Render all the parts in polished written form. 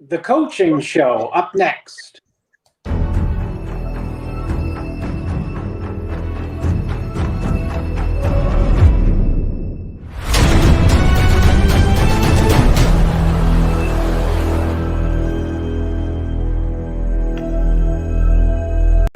The coaching show up next.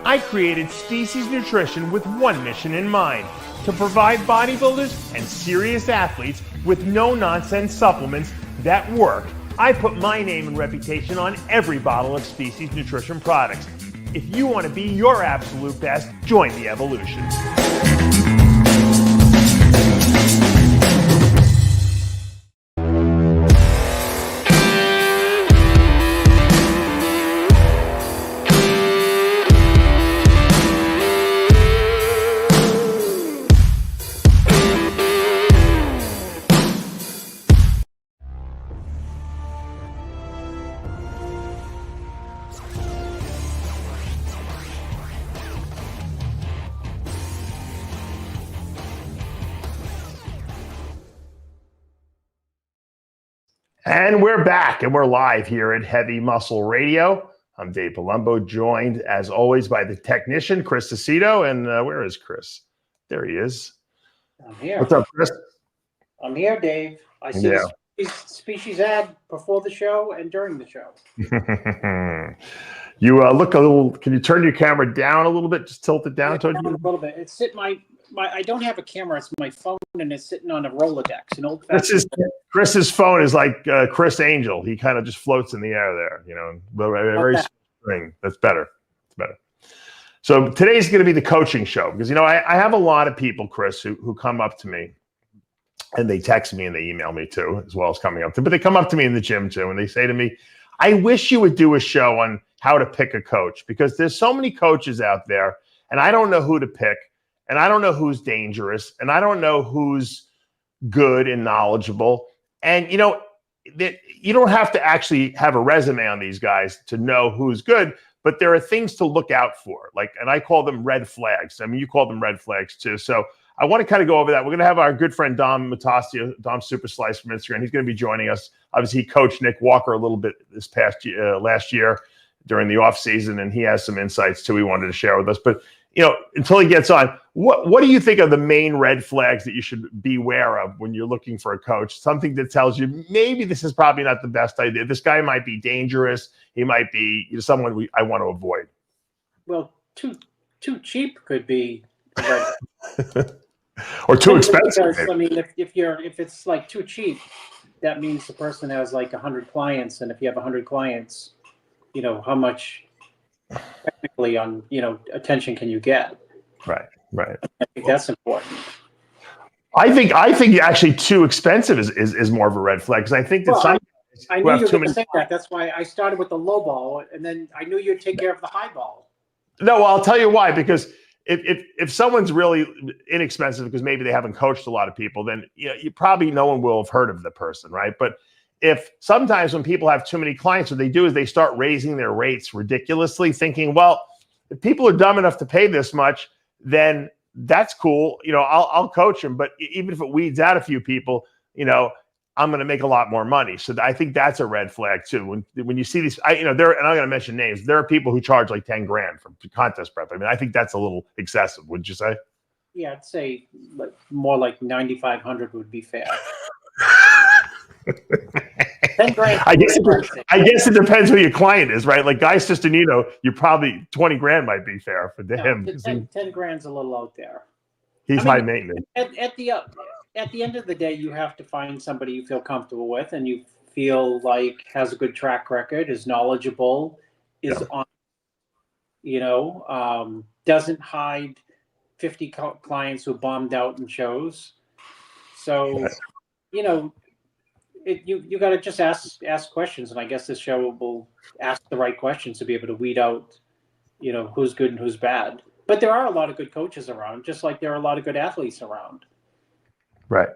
I created Species Nutrition with one mission in mind: to provide bodybuilders and serious athletes with no-nonsense supplements that work. I put my name and reputation on every bottle of Species Nutrition products. If you want to be your absolute best, join the evolution. And we're back, and we're live here at Heavy Muscle Radio. I'm Dave Palumbo, joined as always by the technician, Chris Aceto. And where is Chris? There he is. I'm here. What's up, Chris? I'm here, Dave. I see the species ad before the show and during the show. You look a little. Can you turn your camera down a little bit? Just tilt it down. Down a little bit. It's sitting I don't have a camera. It's my phone, and it's sitting on a Rolodex. An old-fashioned. Chris's phone is like Chris Angel. He kind of just floats in the air there, you know. Very string. That's better. It's better. So today's going to be the coaching show because, you know, I have a lot of people, Chris, who come up to me, and they text me and they email me too, as well as coming up to. But they come up to me in the gym too, and they say to me, "I wish you would do a show on how to pick a coach because there's so many coaches out there, and I don't know who to pick." And I don't know who's dangerous, and I don't know who's good and knowledgeable. And, you know, you don't have to actually have a resume on these guys to know who's good, but there are things to look out for. Like, and I call them red flags. I mean, you call them red flags too. So I want to kind of go over that. We're going to have our good friend Dom Mutascio, Dom Super Slice from Instagram. He's going to be joining us. Obviously, he coached Nick Walker a little bit this past year, last year during the off season, and he has some insights too he wanted to share with us. But you know, until he gets on, what do you think are the main red flags that you should beware of when you're looking for a coach? Something that tells you maybe this is probably not the best idea. This guy might be dangerous. He might be, you know, someone I want to avoid. Well, too cheap could be, or too expensive. Because, I mean, if it's like too cheap, that means the person has like 100 clients, and if you have 100 clients, you know how much technically on, you know, attention can you get? Right. I think that's important. I think actually too expensive is more of a red flag because I think that some I knew you were going to say that. That's why I started with the low ball, and then I knew you'd take care of the high ball. No, well, I'll tell you why. Because if someone's really inexpensive because maybe they haven't coached a lot of people, then you probably no one will have heard of the person, right? But if sometimes when people have too many clients, what they do is they start raising their rates ridiculously, thinking, well, if people are dumb enough to pay this much, then that's cool. You know, I'll coach them. But even if it weeds out a few people, you know, I'm going to make a lot more money. So I think that's a red flag too. When you see these, and I'm going to mention names. There are people who charge like 10 grand for contest prep. I mean, I think that's a little excessive. Would you say? Yeah, I'd say more like 9,500 would be fair. 10 grand. I guess it depends who your client is, right? Like Guy Sistinino, you probably 20 grand might be fair for him. 10 grand's a little out there. He's high maintenance. At the end of the day, you have to find somebody you feel comfortable with and you feel like has a good track record, is knowledgeable, is on, you know, doesn't hide 50 clients who bombed out in shows. So, you know, you got to just ask questions, and I guess this show will ask the right questions to be able to weed out, you know, who's good and who's bad. But there are a lot of good coaches around, just like there are a lot of good athletes around. Right.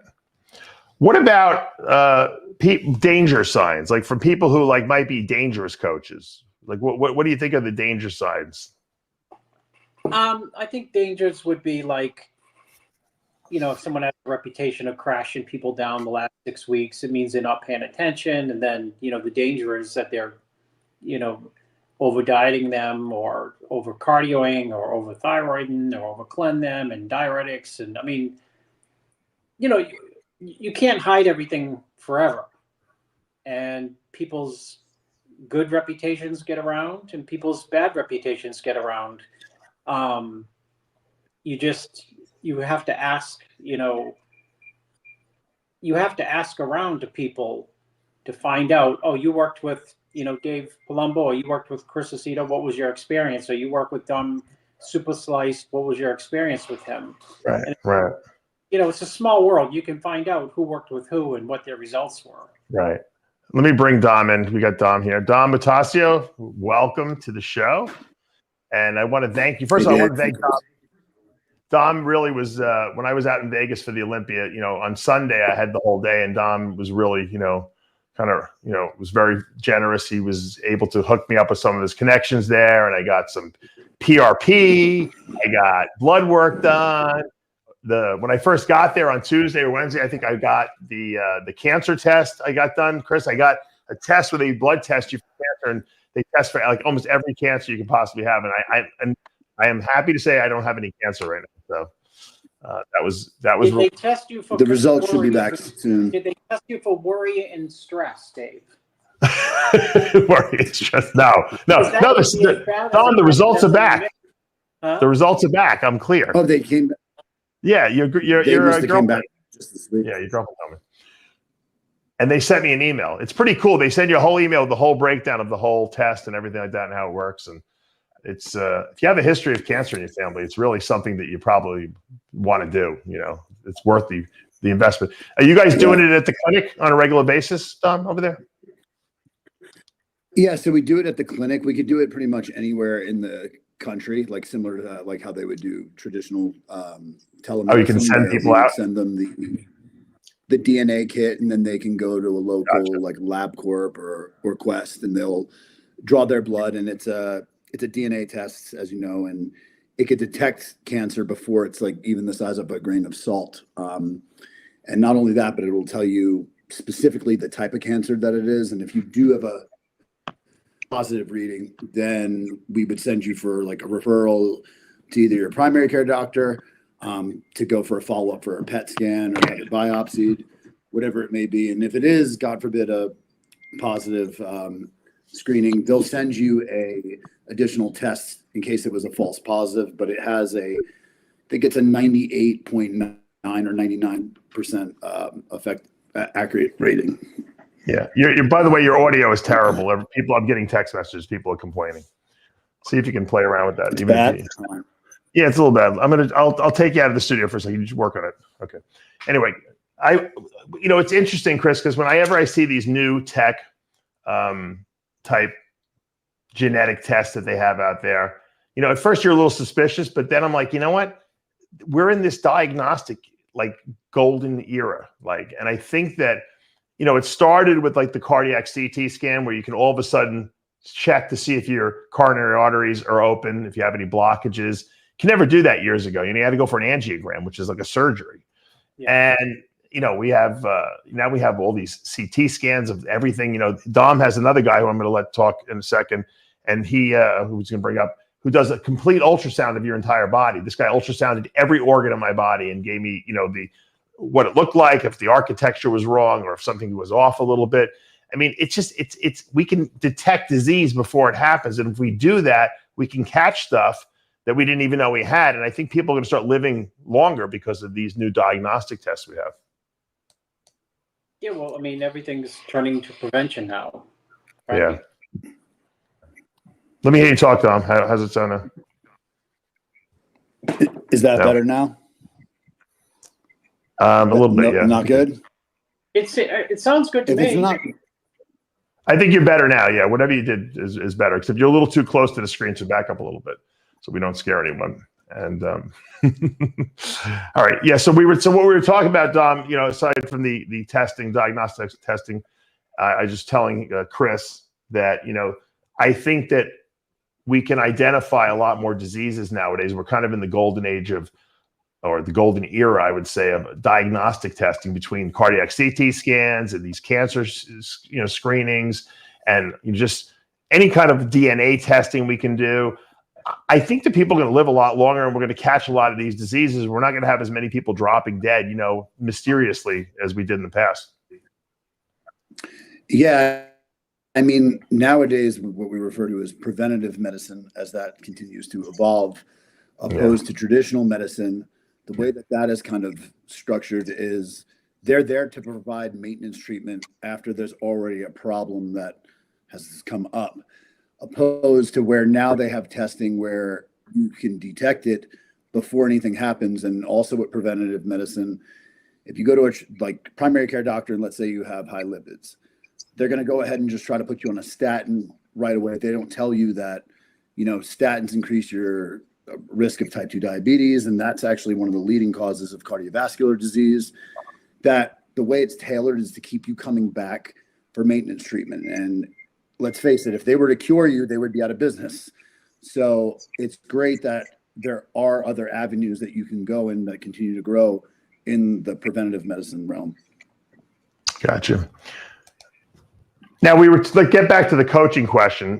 What about danger signs? Like for people who like might be dangerous coaches, like what do you think are the danger signs? I think dangers would be like if someone has a reputation of crashing people down the last 6 weeks, it means they're not paying attention. And then, the danger is that they're, over dieting them or over cardioing or over thyroiding or over cleanse them and diuretics. And I mean, you can't hide everything forever. And people's good reputations get around and people's bad reputations get around. You have to ask, you have to ask around to people to find out, oh, you worked with, Dave Palumbo, or you worked with Chris Aceto, what was your experience? Or you worked with Dom Mutascio, what was your experience with him? Right, and, right. It's a small world. You can find out who worked with who and what their results were. Right. Let me bring Dom in. We got Dom here. Dom Mutascio, welcome to the show. And I want to thank you. First of all, I want to thank Dom. Dom really was, when I was out in Vegas for the Olympia, on Sunday, I had the whole day, and Dom was really, was very generous. He was able to hook me up with some of his connections there, and I got some PRP. I got blood work done. When I first got there on Tuesday or Wednesday, I think I got the cancer test I got done. Chris, I got a test where they blood test you for cancer, and they test for like almost every cancer you can possibly have. And I am happy to say I don't have any cancer right now. So that was. Did they test you for the results should be back soon? Did they test you for worry and stress, Dave? Worry and stress? No. Dom, the results are back. Huh? The results are back. I'm clear. Oh, they came back. Yeah, your girlfriend. Just this week. Yeah, your girlfriend told me. And they sent me an email. It's pretty cool. They send you a whole email with the whole breakdown of the whole test and everything like that and how it works. And it's if you have a history of cancer in your family, it's really something that you probably want to do. It's worth the investment. Are you guys doing it at the clinic on a regular basis, Dom, over there? Yeah, so we do it at the clinic. We could do it pretty much anywhere in the country, like similar to like how they would do traditional telemedicine. Oh, you can send people out? Send them the DNA kit, and then they can go to a local like LabCorp or Quest, and they'll draw their blood, and it's a DNA test, as you know, and it could detect cancer before it's like even the size of a grain of salt. And not only that, but it will tell you specifically the type of cancer that it is. And if you do have a positive reading, then we would send you for like a referral to either your primary care doctor to go for a follow-up for a PET scan or have it biopsied, whatever it may be. And if it is, God forbid, a positive screening, they'll send you a additional test in case it was a false positive, but it has I think it's a 98.9 or 99% accurate rating. Yeah. By the way, your audio is terrible. I'm getting text messages. People are complaining. See if you can play around with that. It's bad. Yeah, it's a little bad. I'll take you out of the studio for a second. You just work on it. Okay. Anyway, it's interesting, Chris, because whenever I see these new tech type genetic tests that they have out there, at first you're a little suspicious, but then I'm like, you know what? We're in this diagnostic like golden era. And I think that, it started with like the cardiac CT scan where you can all of a sudden check to see if your coronary arteries are open, if you have any blockages. You can never do that years ago. You had to go for an angiogram, which is like a surgery. Yeah. And, we have, now we have all these CT scans of everything. Dom has another guy who I'm going to let talk in a second. And he, who's going to bring up, who does a complete ultrasound of your entire body. This guy ultrasounded every organ of my body and gave me, what it looked like, if the architecture was wrong or if something was off a little bit. I mean, we can detect disease before it happens. And if we do that, we can catch stuff that we didn't even know we had. And I think people are going to start living longer because of these new diagnostic tests we have. Yeah, well, I mean, everything's turning to prevention now. Right? Yeah. Let me hear you talk, Dom. How's it sound now? Is that better now? A little bit, yeah. Not good? It sounds good to me. It's not, I think you're better now. Yeah, whatever you did is better. Except you're a little too close to the screen, so back up a little bit so we don't scare anyone. And all right, yeah. So what we were talking about, Dom. Aside from the testing, diagnostic testing, I was just telling Chris that I think that we can identify a lot more diseases nowadays. We're kind of in the golden age of or the golden era, I would say, of diagnostic testing between cardiac CT scans and these cancer, screenings, and just any kind of DNA testing we can do. I think that people are going to live a lot longer, and we're going to catch a lot of these diseases. We're not going to have as many people dropping dead, mysteriously as we did in the past. Yeah. I mean, nowadays, what we refer to as preventative medicine, as that continues to evolve, opposed to traditional medicine, the way that is kind of structured is they're there to provide maintenance treatment after there's already a problem that has come up, opposed to where now they have testing where you can detect it before anything happens. And also with preventative medicine, if you go to a primary care doctor and let's say you have high lipids, they're going to go ahead and just try to put you on a statin right away. They don't tell you that, statins increase your risk of type 2 diabetes. And that's actually one of the leading causes of cardiovascular disease. That the way it's tailored is to keep you coming back for maintenance treatment. And let's face it, if they were to cure you, they would be out of business. So it's great that there are other avenues that you can go in that continue to grow in the preventative medicine realm. Gotcha. Now we were get back to the coaching question.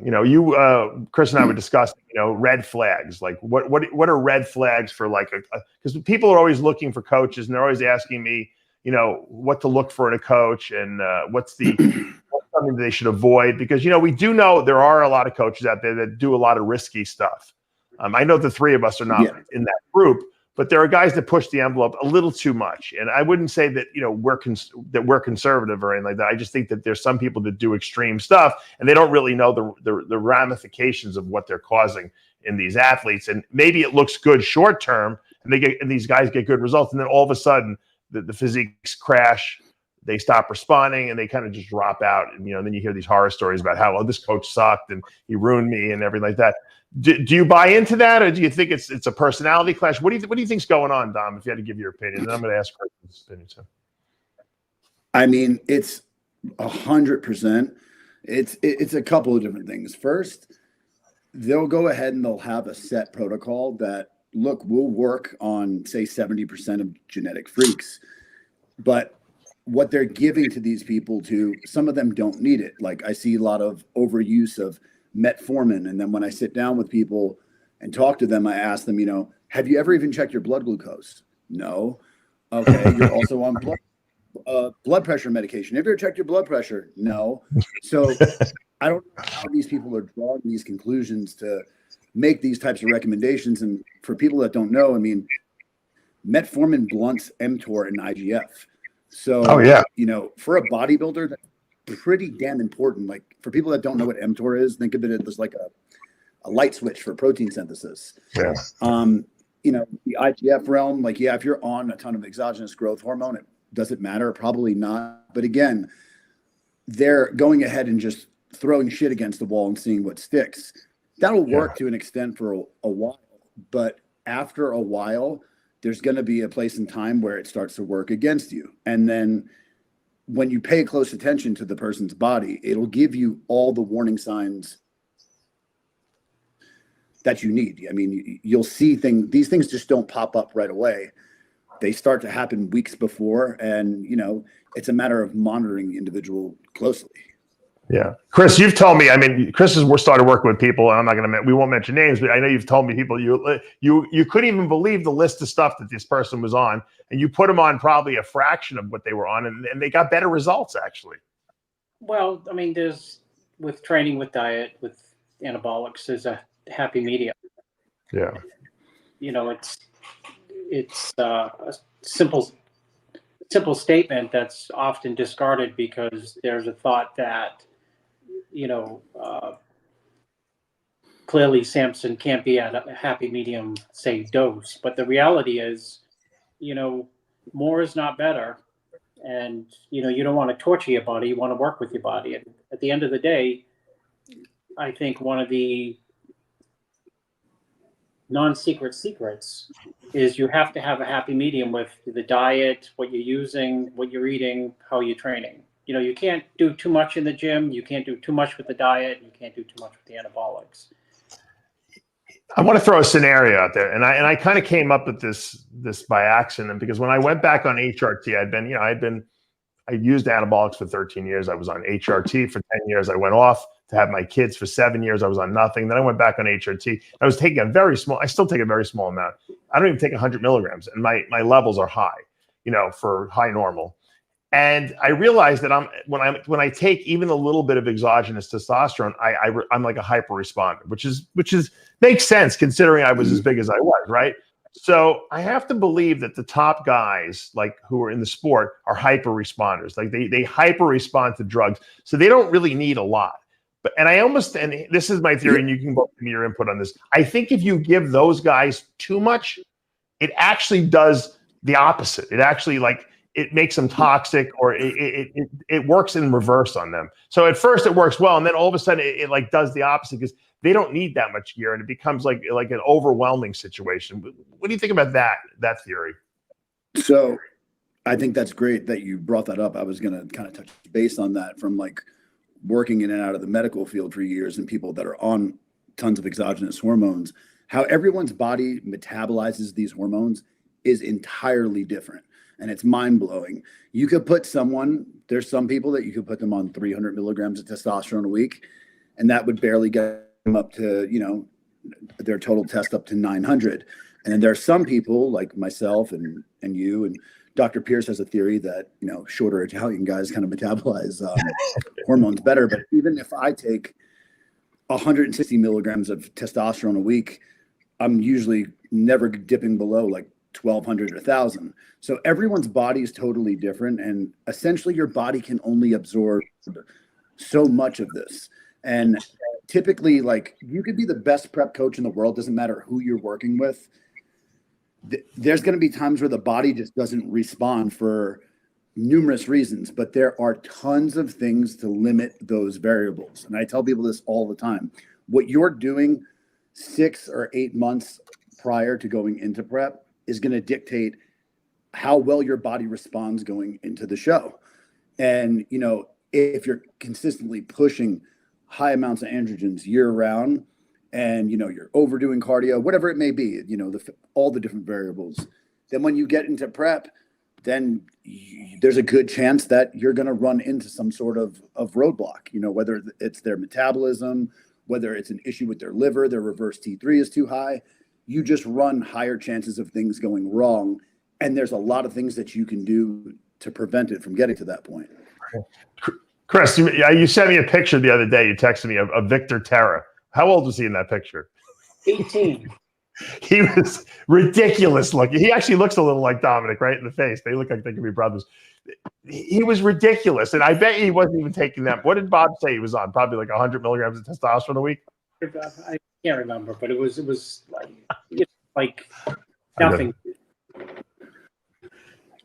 Chris and I were discussing, red flags. Like what are red flags for because people are always looking for coaches and they're always asking me, what to look for in a coach and what's something that they should avoid, because, we do know there are a lot of coaches out there that do a lot of risky stuff. I know the three of us are not in that group, but there are guys that push the envelope a little too much. And I wouldn't say that, we're conservative or anything like that. I just think that there's some people that do extreme stuff and they don't really know the ramifications of what they're causing in these athletes. And maybe it looks good short term and these guys get good results. And then all of a sudden the physiques crash, they stop responding and they kind of just drop out. And, then you hear these horror stories about how, this coach sucked and he ruined me and everything like that. Do you buy into that, or do you think it's a personality clash? What do you think's going on, Dom? If you had to give your opinion, and I'm going to ask Chris' opinion too. I mean, it's 100%. It's a couple of different things. First, they'll go ahead and they'll have a set protocol that will work on say 70% of genetic freaks, but what they're giving to these people some of them don't need it. Like I see a lot of overuse of metformin. And then when I sit down with people and talk to them, I ask them, have you ever even checked your blood glucose? No. Okay. You're also on blood pressure medication. Have you ever checked your blood pressure? No. So I don't know how these people are drawing these conclusions to make these types of recommendations. And for people that don't know, I mean, metformin blunts mTOR and IGF. So, for a bodybuilder, that's pretty damn important. Like for people that don't know what mTOR is, think of it as like a light switch for protein synthesis. Yeah. The IGF realm, if you're on a ton of exogenous growth hormone, does it matter? Probably not. But again, they're going ahead and just throwing shit against the wall and seeing what sticks. That'll work to an extent for a while, but after a while, there's going to be a place and time where it starts to work against you. And then when you pay close attention to the person's body, it'll give you all the warning signs that you need. I mean, you'll see these things just don't pop up right away. They start to happen weeks before, and, it's a matter of monitoring the individual closely. Yeah. Chris, you've told me, Chris has started working with people, and I'm not going to, we won't mention names, but I know you've told me people, you couldn't even believe the list of stuff that this person was on, and you put them on probably a fraction of what they were on, and they got better results actually. Well, there's, with training, with diet, with anabolics, there's a happy medium. Yeah. It's a simple statement that's often discarded because there's a thought that, clearly Samson can't be at a happy medium, say, dose. But the reality is, more is not better. And, you don't want to torture your body. You want to work with your body. And at the end of the day, I think one of the non-secret secrets is you have to have a happy medium with the diet, what you're using, what you're eating, how you're training. You can't do too much in the gym. You can't do too much with the diet. You can't do too much with the anabolics. I want to throw a scenario out there, and I kind of came up with this by accident, because when I went back on HRT, I used anabolics for 13 years. I was on HRT for 10 years. I went off to have my kids for 7 years. I was on nothing. Then I went back on HRT. I was taking I still take a very small amount. I don't even take 100 milligrams, and my levels are high, for high normal. And I realized that when I take even a little bit of exogenous testosterone, I'm like a hyper responder, which makes sense considering I was as big as I was, right? So I have to believe that the top guys, like who are in the sport, are hyper responders. Like they hyper respond to drugs, so they don't really need a lot. And this is my theory, and you can both give me your input on this. I think if you give those guys too much, it actually does the opposite. It actually it makes them toxic, or it works in reverse on them. So at first it works well, and then all of a sudden it does the opposite, because they don't need that much gear, and it becomes like an overwhelming situation. What do you think about that theory? So I think that's great that you brought that up. I was going to kind of touch base on that from working in and out of the medical field for years, and people that are on tons of exogenous hormones. How everyone's body metabolizes these hormones is entirely different. And it's mind-blowing. You could put there's some people that you could put them on 300 milligrams of testosterone a week, and that would barely get them up to, their total test up to 900. And then there are some people like myself and you, and Dr. Pierce has a theory that, shorter Italian guys kind of metabolize hormones better. But even if I take 160 milligrams of testosterone a week, I'm usually never dipping below 1,200 or 1,000. So everyone's body is totally different, and essentially your body can only absorb so much of this. And typically, you could be the best prep coach in the world, doesn't matter who you're working with. There's going to be times where the body just doesn't respond for numerous reasons, but there are tons of things to limit those variables. And I tell people this all the time. What you're doing 6 or 8 months prior to going into prep is going to dictate how well your body responds going into the show. And, if you're consistently pushing high amounts of androgens year round, and, you're overdoing cardio, whatever it may be, all the different variables, then when you get into prep, then there's a good chance that you're going to run into some sort of roadblock, whether it's their metabolism, whether it's an issue with their liver, their reverse T3 is too high. You just run higher chances of things going wrong. And there's a lot of things that you can do to prevent it from getting to that point. Chris, you sent me a picture the other day. You texted me of Victor Terra. How old was he in that picture? 18. He was ridiculous looking. He actually looks a little like Dominic, right in the face. They look like they could be brothers. He was ridiculous. And I bet he wasn't even taking that. What did Bob say he was on? Probably 100 milligrams of testosterone a week? I can't remember, but it was like nothing.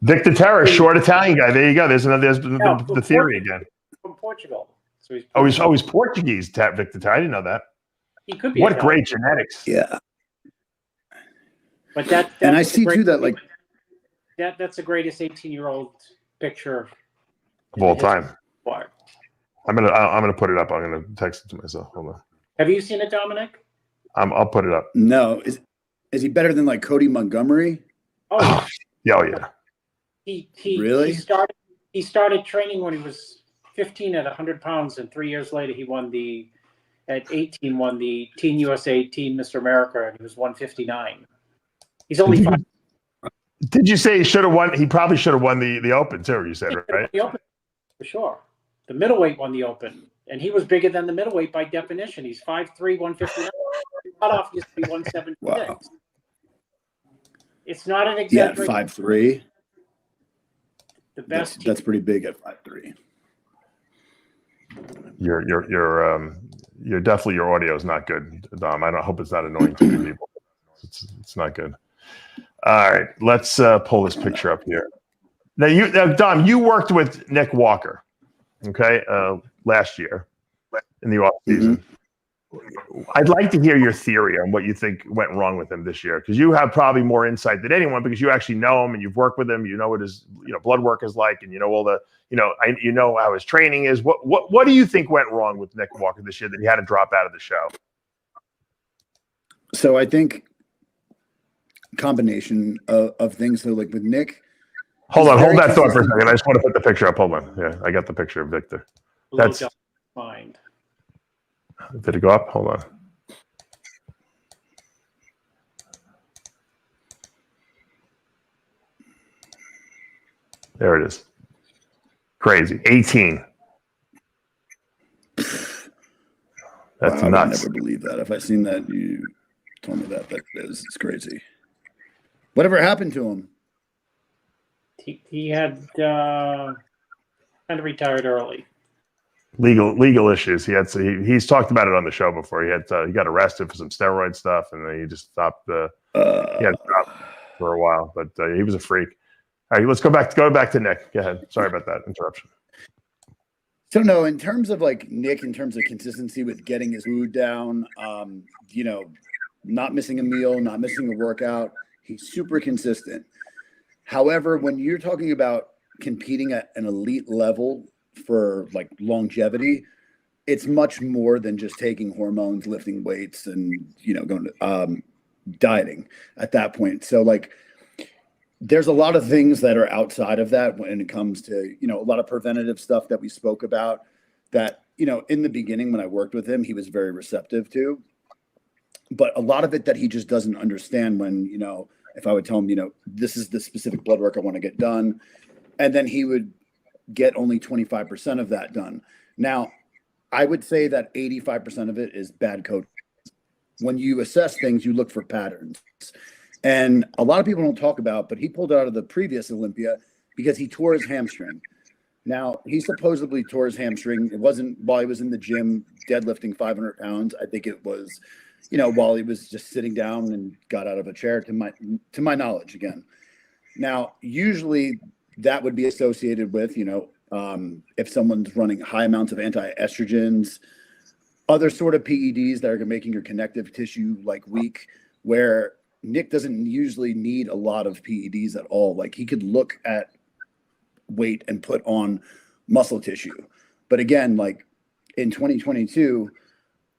Victor Terra, short Italian guy. There you go. There's the theory again. From Portugal. So he's Portuguese, Victor Terra. I didn't know that. He could be. What great genetics. Yeah. But that's and I see too that that's the greatest 18-year-old picture of all time. Part. I'm gonna put it up. I'm gonna text it to myself. Hold on. Have you seen it, Dominic? I'll put it up. No. Is he better than Cody Montgomery? Oh yeah. He really? He started training when he was 15 at 100 pounds, and 3 years later he at 18 won the Teen USA Teen Mr. America, and he was 159. He's only 5. Did you say he should have won? He probably should have won the Open too. You said, right? The Open, for sure. The middleweight won the Open, and he was bigger than the middleweight by definition. He's 5'3", 159. Cutoff used to be 176. Wow. It's not an exaggeration. Yeah, 5'3". The best. That's pretty big at 5'3". You're definitely, your audio is not good, Dom. I hope it's not annoying to you people. It's not good. All right, let's pull this picture up here. Now, Dom, you worked with Nick Walker, okay, last year in the off season. Mm-hmm. I'd like to hear your theory on what you think went wrong with him this year, because you have probably more insight than anyone, because you actually know him and you've worked with him. You know what his blood work is like, and you know all the how his training is. What do you think went wrong with Nick Walker this year that he had to drop out of the show? So I think combination of things. So like with Nick, hold that thought for a consistent. second. I just want to put the picture up. Hold on. Yeah, I got the picture of Victor. That's mind. Did it go up? Hold on. There it is. Crazy. 18. That's wow, nuts. I would never believe that. If I seen that, you told me that it's crazy. Whatever happened to him? He had kind of retired early. Legal issues. He's talked about it on the show before. He got arrested for some steroid stuff, and then he just stopped. He had stopped for a while, but he was a freak. All right, let's go back to Nick. Go ahead. Sorry about that interruption. So no, in terms of like Nick, in terms of consistency with getting his food down, not missing a meal, not missing a workout, he's super consistent. However, when you're talking about competing at an elite level for like longevity, it's much more than just taking hormones, lifting weights, and going to dieting at that point. So like there's a lot of things that are outside of that when it comes to a lot of preventative stuff that we spoke about that in the beginning when I worked with him he was very receptive to, but a lot of it that he just doesn't understand when if I would tell him this is the specific blood work I want to get done, and then he would get only 25% of that done. Now, I would say that 85% of it is bad coaching. When you assess things, you look for patterns. And a lot of people don't talk about, but he pulled out of the previous Olympia because he tore his hamstring. Now, he supposedly tore his hamstring. It wasn't while he was in the gym deadlifting 500 pounds. I think it was, while he was just sitting down and got out of a chair, to my knowledge again. Now, usually that would be associated with, if someone's running high amounts of anti-estrogens, other sort of PEDs that are making your connective tissue like weak, where Nick doesn't usually need a lot of PEDs at all. Like he could look at weight and put on muscle tissue. But again, like in 2022,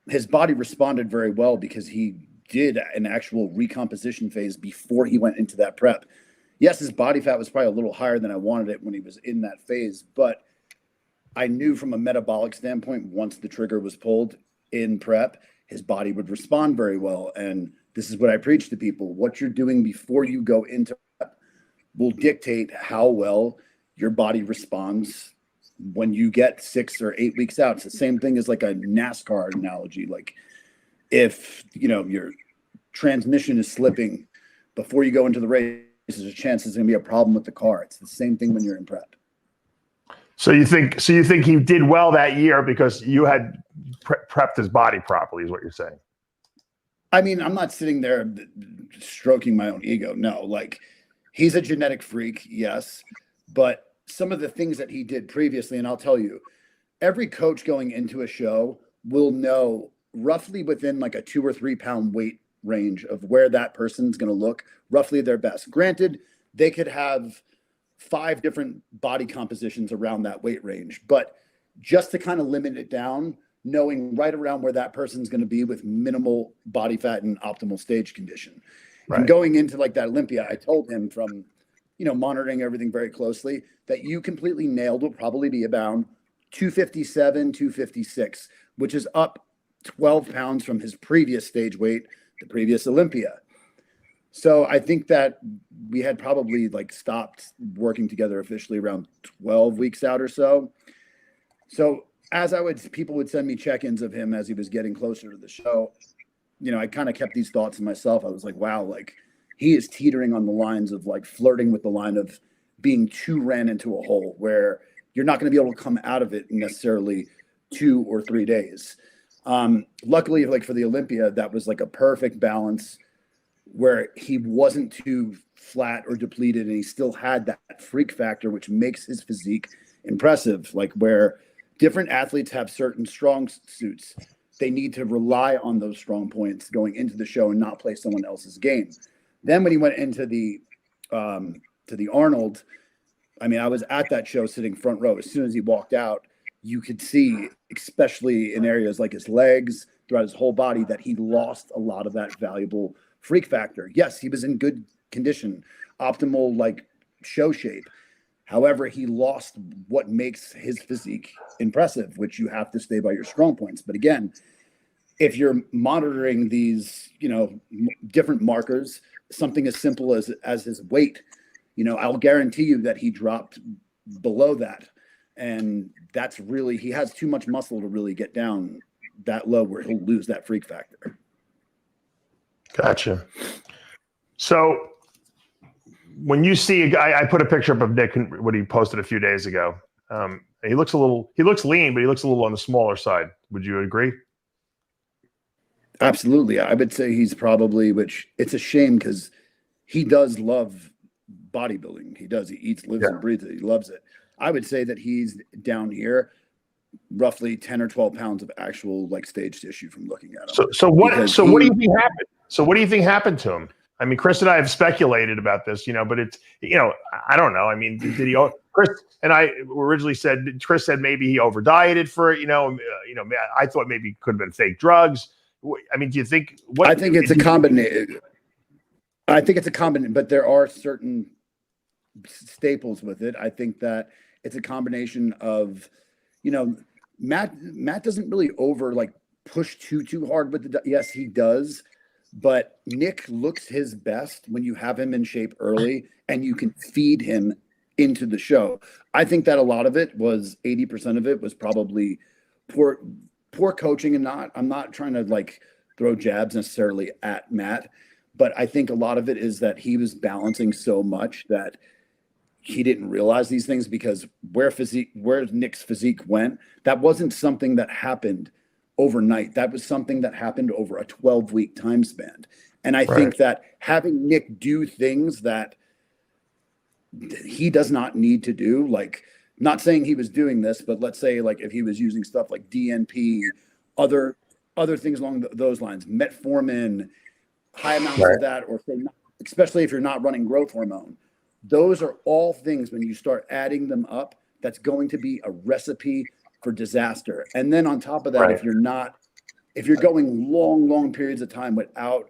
his body responded very well because he did an actual recomposition phase before he went into that prep. Yes, his body fat was probably a little higher than I wanted it when he was in that phase, but I knew from a metabolic standpoint, once the trigger was pulled in prep, his body would respond very well. And this is what I preach to people. What you're doing before you go into prep will dictate how well your body responds when you get 6 or 8 weeks out. It's the same thing as like a NASCAR analogy. Like if, your transmission is slipping before you go into the race, there's a chance there's going to be a problem with the car. It's the same thing when you're in prep. So you think he did well that year because you had prepped his body properly, is what you're saying? I mean, I'm not sitting there stroking my own ego. No, like he's a genetic freak, yes, but some of the things that he did previously, and I'll tell you, every coach going into a show will know roughly within like a 2 or 3 pound weight range of where that person's going to look roughly their best. Granted, they could have 5 different body compositions around that weight range, but just to kind of limit it down, knowing right around where that person's going to be with minimal body fat and optimal stage condition. Right. And going into like that Olympia, I told him from, monitoring everything very closely that you completely nailed will probably be about 257, 256, which is up 12 pounds from his previous stage weight, the previous Olympia. So I think that we had probably like stopped working together officially around 12 weeks out or so. So as people would send me check-ins of him as he was getting closer to the show, I kind of kept these thoughts in myself. I was like, wow, like he is teetering on the lines of like flirting with the line of being too ran into a hole where you're not going to be able to come out of it in necessarily 2 or 3 days. Luckily, like for the Olympia, that was like a perfect balance where he wasn't too flat or depleted, and he still had that freak factor, which makes his physique impressive. Like where different athletes have certain strong suits, they need to rely on those strong points going into the show and not play someone else's game. Then when he went into the to the Arnold, I mean, I was at that show sitting front row. As soon as he walked out, you could see, especially in areas like his legs, throughout his whole body, that he lost a lot of that valuable freak factor. Yes, he was in good condition, optimal, like show shape. However, he lost what makes his physique impressive, which you have to stay by your strong points. But again, if you're monitoring these, different markers, something as simple as his weight, I'll guarantee you that he dropped below that. And that's really, he has too much muscle to really get down that low where he'll lose that freak factor. Gotcha. So when you see a guy, I put a picture up of Nick, what he posted a few days ago. He looks lean, but he looks a little on the smaller side. Would you agree? Absolutely. I would say he's probably, which it's a shame because he does love bodybuilding. He does. He eats, lives, and breathes it. He loves it. I would say that he's down here, roughly 10 or 12 pounds of actual like stage tissue from looking at him. So what do you think happened? So what do you think happened to him? I mean, Chris and I have speculated about this, but it's, I don't know. I mean, did he? Chris and I originally said, Chris said maybe he over dieted for it. I thought maybe it could have been fake drugs. I mean, do you think? I think it's a combination. I think it's a combination, but there are certain staples with it. I think that it's a combination of, Matt doesn't really push too hard with the. Yes, he does. But Nick looks his best when you have him in shape early and you can feed him into the show. I think that a lot of it was 80% of it was probably poor coaching, and I'm not trying to throw jabs necessarily at Matt, but I think a lot of it is that he was balancing so much that he didn't realize these things, because where Nick's physique went, that wasn't something that happened overnight. That was something that happened over a 12-week time span. And I think that having Nick do things that he does not need to do, not saying he was doing this, but let's say if he was using stuff like DNP, other things along those lines, metformin, high amounts of that, or especially if you're not running growth hormone, those are all things, when you start adding them up, that's going to be a recipe for disaster. And then on top of that, if you're going long periods of time without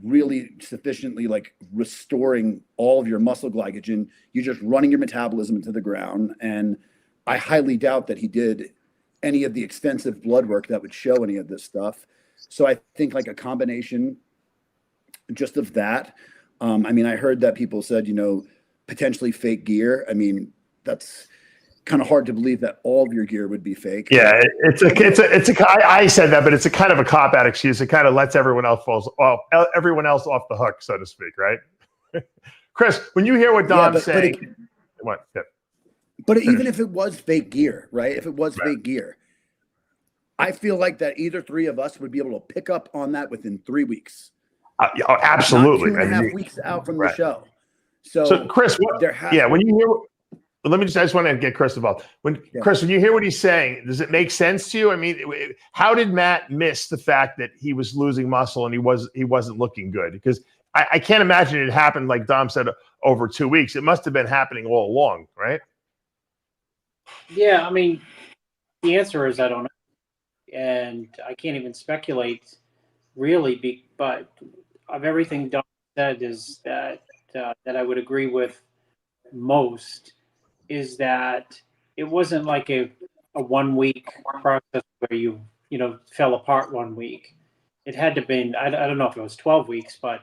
really sufficiently restoring all of your muscle glycogen, you're just running your metabolism into the ground. And I highly doubt that he did any of the extensive blood work that would show any of this stuff. So I think a combination just of that. I mean, I heard that people said, potentially fake gear. I mean, that's kind of hard to believe that all of your gear would be fake. Yeah, I said that, but it's a kind of a cop-out excuse. It kind of lets everyone else off the hook, so to speak, right? Chris, when you hear what Dom's saying, but even if it was fake gear, right? If it was fake gear, I feel like that either three of us would be able to pick up on that within 3 weeks. Absolutely. Not 2.5 weeks out from the show. So Chris, when you hear. I just want to get Chris involved. Chris, when you hear what he's saying, does it make sense to you? I mean, how did Matt miss the fact that he was losing muscle and he wasn't looking good? Because I can't imagine it happened, like Dom said, over 2 weeks. It must have been happening all along, right? Yeah, I mean, the answer is I don't know, and I can't even speculate really. But of everything Dom said, is that I would agree with most. Is that it wasn't like a 1 week process where you fell apart 1 week. It had to been, I don't know if it was 12 weeks, but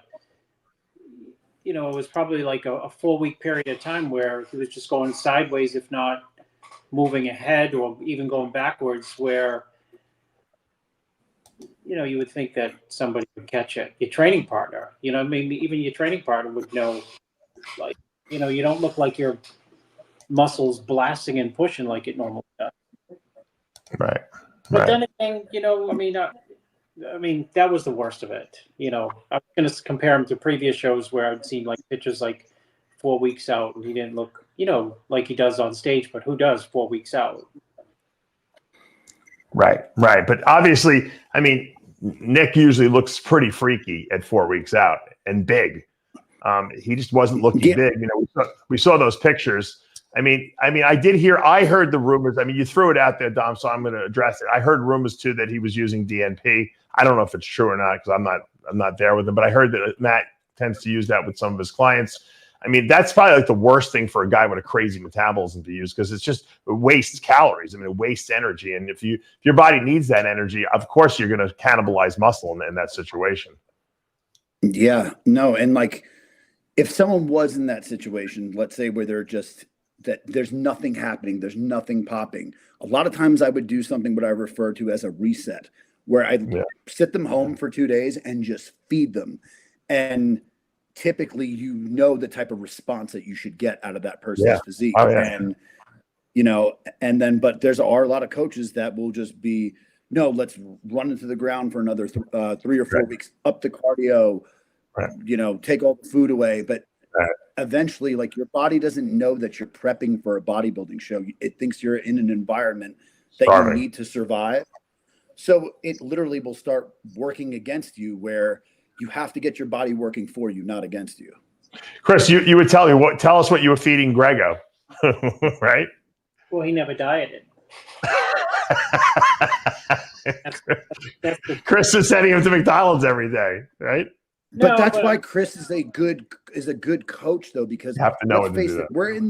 it was probably like a 4 week period of time where he was just going sideways, if not moving ahead or even going backwards, where you would think that somebody would catch it. Your training partner, maybe even your training partner would know, you don't look like you're muscles blasting and pushing like it normally does. Right. But then again, I mean, that was the worst of it. I was going to compare him to previous shows where I'd seen pictures 4 weeks out, and he didn't look, like he does on stage. But who does 4 weeks out? Right. But obviously, I mean, Nick usually looks pretty freaky at 4 weeks out and big. He just wasn't looking big. We saw those pictures. I heard the rumors. I mean, you threw it out there, Dom, so I'm going to address it. I heard rumors too that he was using DNP. I don't know if it's true or not because I'm not there with him, but I heard that Matt tends to use that with some of his clients. I mean, that's probably like the worst thing for a guy with a crazy metabolism to use because it wastes calories. I mean, it wastes energy. And if your body needs that energy, of course you're going to cannibalize muscle in that situation. Yeah, no. And like, if someone was in that situation, let's say where there's nothing happening, there's nothing popping. A lot of times I would do something what I refer to as a reset, where I'd sit them home for 2 days and just feed them. And typically, the type of response that you should get out of that person's physique. And, but there are a lot of coaches that will just be, no, let's run into the ground for another 3 or 4 weeks, up the cardio, take all the food away. But eventually, like, your body doesn't know that you're prepping for a bodybuilding show. It thinks you're in an environment that you need to survive. So it literally will start working against you, where you have to get your body working for you, not against you. Chris, you would tell us what you were feeding Grego, right? Well, he never dieted. Chris is sending him to McDonald's every day, right? But that's why Chris is a good coach, though, because you have to know let's face it, we're in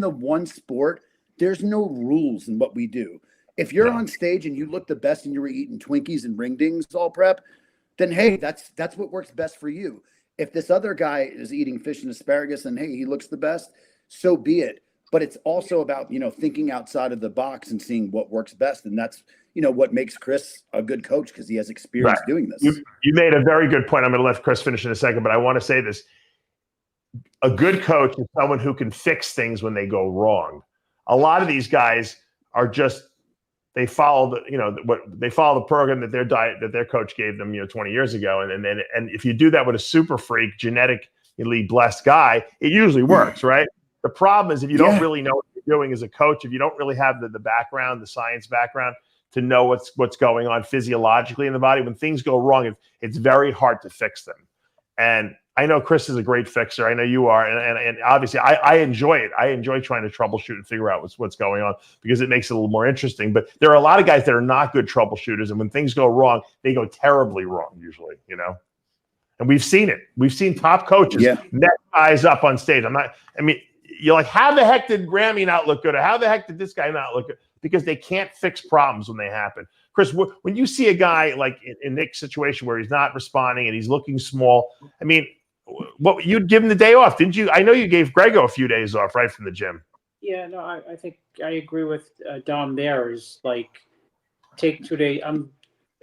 the one sport. There's no rules in what we do. If you're on stage and you look the best and you were eating Twinkies and ring dings all prep, then hey, that's what works best for you. If this other guy is eating fish and asparagus and hey, he looks the best, so be it. But it's also about, thinking outside of the box and seeing what works best. And that's, what makes Chris a good coach, because he has experience doing this. You made a very good point. I'm going to let Chris finish in a second, but I want to say this. A good coach is someone who can fix things when they go wrong. A lot of these guys are just, they follow the program that their coach gave them, 20 years ago. And if you do that with a super freak, genetically blessed guy, it usually works, right? The problem is if you don't really know what you're doing as a coach, if you don't really have the background, the science background to know what's going on physiologically in the body, when things go wrong, it's very hard to fix them. And I know Chris is a great fixer. I know you are. And obviously I enjoy it. I enjoy trying to troubleshoot and figure out what's going on because it makes it a little more interesting. But there are a lot of guys that are not good troubleshooters. And when things go wrong, they go terribly wrong usually, And we've seen it. We've seen top coaches net guys up on stage. You're like, how the heck did Grammy not look good? Or how the heck did this guy not look good? Because they can't fix problems when they happen. Chris, when you see a guy like in Nick's situation where he's not responding and he's looking small, what you'd give him the day off, didn't you? I know you gave Grego a few days off right from the gym. Yeah, no, I think I agree with Dom. There is like take 2 days.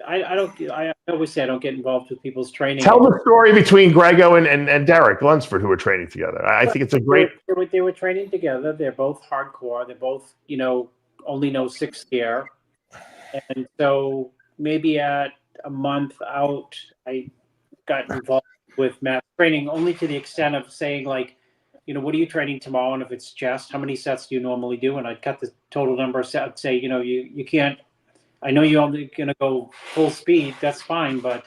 I always say I don't get involved with people's training. Tell the story between Grego and Derek Lunsford, who were training together. I think it's a great. They were training together. They're both hardcore. They're both only know 6th gear, and so maybe at a month out, I got involved with Matt's training only to the extent of saying like, what are you training tomorrow? And if it's chest, how many sets do you normally do? And I'd cut the total number of sets, say, you can't, I know you're only going to go full speed. That's fine, but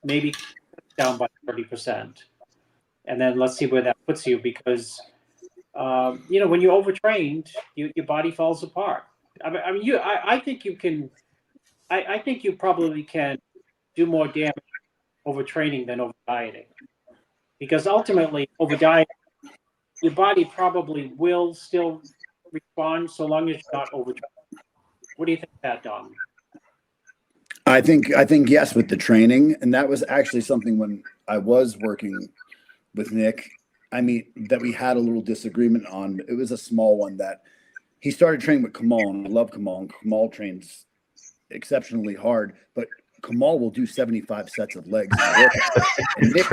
maybe down by 30%. And then let's see where that puts you because, when you're overtrained, your body falls apart. I think you can, I think you probably can do more damage overtraining than over dieting, because ultimately over dieting, your body probably will still respond so long as you're not overtraining. What do you think of that, Dom? I think yes with the training, and that was actually something when I was working with Nick. That we had a little disagreement on. It was a small one that he started training with Kamal, and I love Kamal. And Kamal trains exceptionally hard, but Kamal will do 75 sets of legs. And Nick,